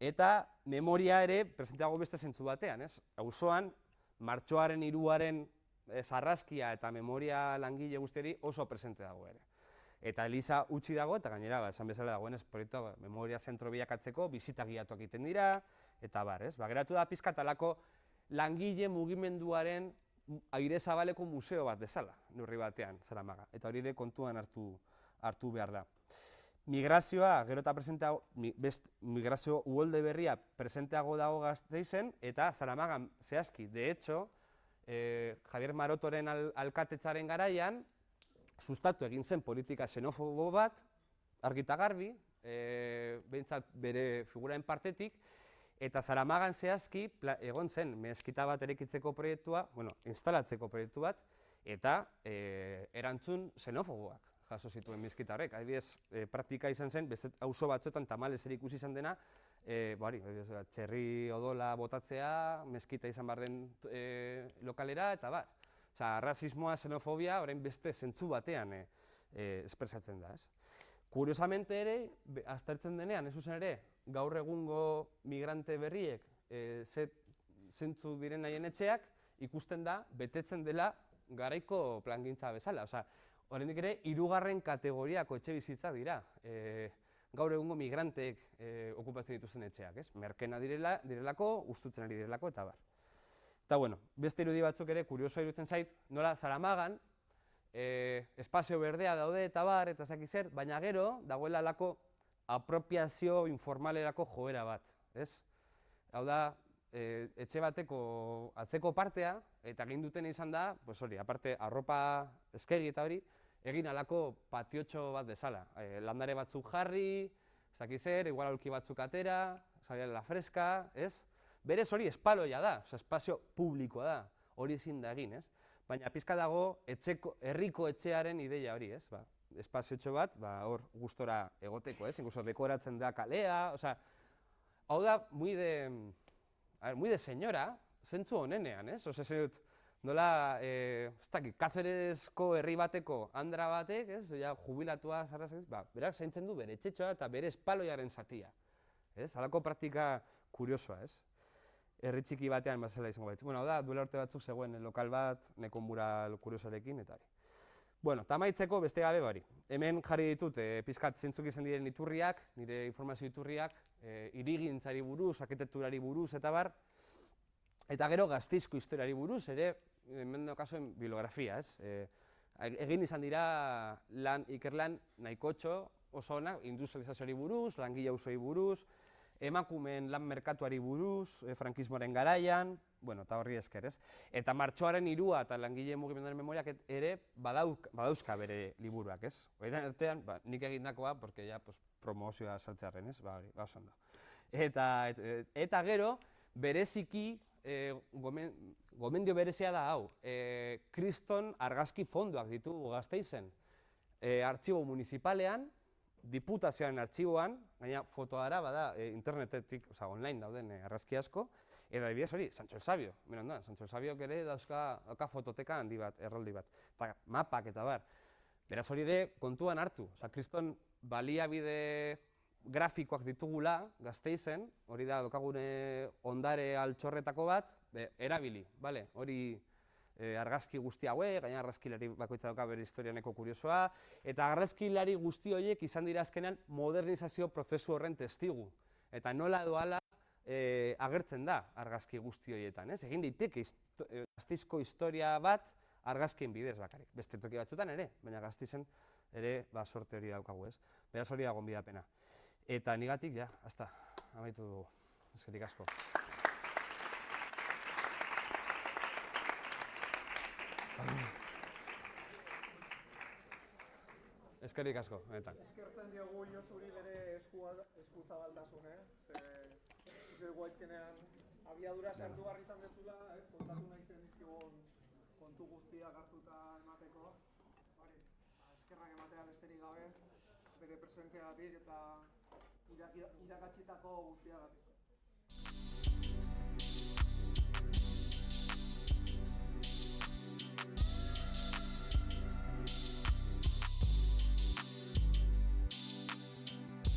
Eta memoria ere presentago beste zentzu batean, ez? Auzoan, martxoaren 3 sarraskia eta memoria langile guztiari oso presente dago ere. Eta eliza utzi dago, eta gainera, esan bezala dagoenez, proiektua memoria zentro bilakatzeko, bisita guiatuak egiten dira, eta bar, ez? Geratu da pizkat alako langile mugimenduaren aire zabaleko museo bat bezala, neurri batean, Zaramaga. Eta hori ere kontuan hartu behar da. Migrazioa, gero eta presenteago, migrazio uholde berria presenteago dago Gasteizen, eta Zaramagan zehazki. De hecho, Javier Marotoren alkatetzaren garaian, sustatu egin zen politika xenofobo bat, argita garbi, behintzat bere figuraren partetik, eta Zaramagan zehazki egon zen meskita bat eraikitzeko proiektua, instalatzeko proiektu bat, eta erantzun xenofoboak jaso zituen meskita horrek. Adibidez, praktika izan zen, beste auzo batzuetan tamalez ere ikusi izan dena, txerri odola botatzea, meskita izan behar den lokalera, eta bar. Osea, rasismoa, xenofobia, orain beste zentzu batean espresatzen da, ez? Kuriosamente ere, aztertzen denean, ez zuzen ere, gaur egungo migrante berriek zentzu diren nahien etxeak, ikusten da, betetzen dela garaiko plangintza bezala. Osea, oraindik ere, 3. kategoriako etxe bizitza dira, gaur egungo migranteek okupatzen dituzten etxeak, ez? Merkena direlako, ustutzen ari direlako, eta bar. Eta, bueno, beste irudi batzuk ere, kuriosoa iruditzen zait, nola Zaramagan, espazio berdea daude eta bar, eta zaki zer, baina gero, dagoela alako apropiazio informalerako joera bat, ez? Hau da, etxe bateko atzeko partea, eta egin duten izan da, pues hori, aparte, arropa eskegi eta hori, egin alako patiotxo bat bezala. Landare batzuk jarri, ez dakiz zer, igual aulki batzuk atera, salir a la fresca, ez? Berez hori espaloia da, espazio publikoa da, hori ezin da egin, ez? Baina pizka dago herriko etxearen ideia hori, ez? Espaziotxo bat, hor gustora egoteko, ez? Incluso dekoratzen da kalea, osea, hau da muy de señora, zentzu honenean, ez? Osea, zer dut, nola, ez dakit, Cáceresko herri bateko andra batek, ez? Ja, jubilatua, berak zaintzen du bere etxetxoa eta bere espaloiaren zatia, ez? Halako praktika kuriosoa, ez? Herri txiki batean bazela izango baitz. Bueno, hau da, duela urte batzuk zegoen lokal bat, neko mural kuriosoarekin, eta hori. Bueno, eta amaitzeko beste gabe hori. Hemen jarri ditut, pizkat zeintzuk izan diren iturriak, nire informazio iturriak, hirigintzari buruz, arkitekturari buruz, eta bar. Eta gero Gasteizko historiari buruz, ere, hemen daukazoen bibliografia, ez? Egin izan dira ikerlan nahikotxo, oso onak, industrializazioari buruz, langile auzoi buruz, emakumeen lan merkatuari buruz, frankismoaren garaian, bueno, eta horri esker, ez? Eta martxoaren 3 eta langile mugimenduaren memoriak ere badauzka bere liburuak, ez? Horietan artean, nik egindakoa, porque ja promozioa saltzearen, ez? Oso ondo. Eta gero, bereziki, gomendio berezia da hau, Kriston argazki fondoak ditugu Gasteizen, artxibo municipalean, diputazioaren artxiboan, gaina fotoa dara, bada internetetik, oza, online dauden argazki asko, eta adibidez hori, Sancho el Sabio, mira ondoan, Sancho el Sabiok ere dauka fototeka handi bat, erroldi bat, eta mapak eta bar. Beraz hori ere kontuan hartu, oza, Kriston baliabide grafikoak ditugula Gasteizen, hori da daukagune ondare altxorretako bat, erabili, bale, hori argazki guzti hauek, gaina argazkilari bakoitza dauka bere historianeko kuriosoa, eta argazkilari guzti horiek izan dira azkenean modernizazio prozesu horren testigu. Eta nola doala agertzen da argazki guzti horietan, ez? Egin daiteke Gasteizko historia bat argazkien bidez bakarrik. Beste toki batzutan ere, baina Gasteizen ere sorte hori daukagu, ez? Beraz hori da gonbidapena. Eta nigatik, ja, hasta, amaitu dugu. Eskerrik asko. Eskerrik asko, benetan. Eskertzen diogu Josuri bere eskuzabaltasune, uste dugu aizkenean abiadura sartu barri izan dezula, kontatu nahi zen dizkigun kontu guztiak hartuta emateko. Eskerrak ematea besterik gabe, bere presentziagatik eta irakatsitako guztiagatik.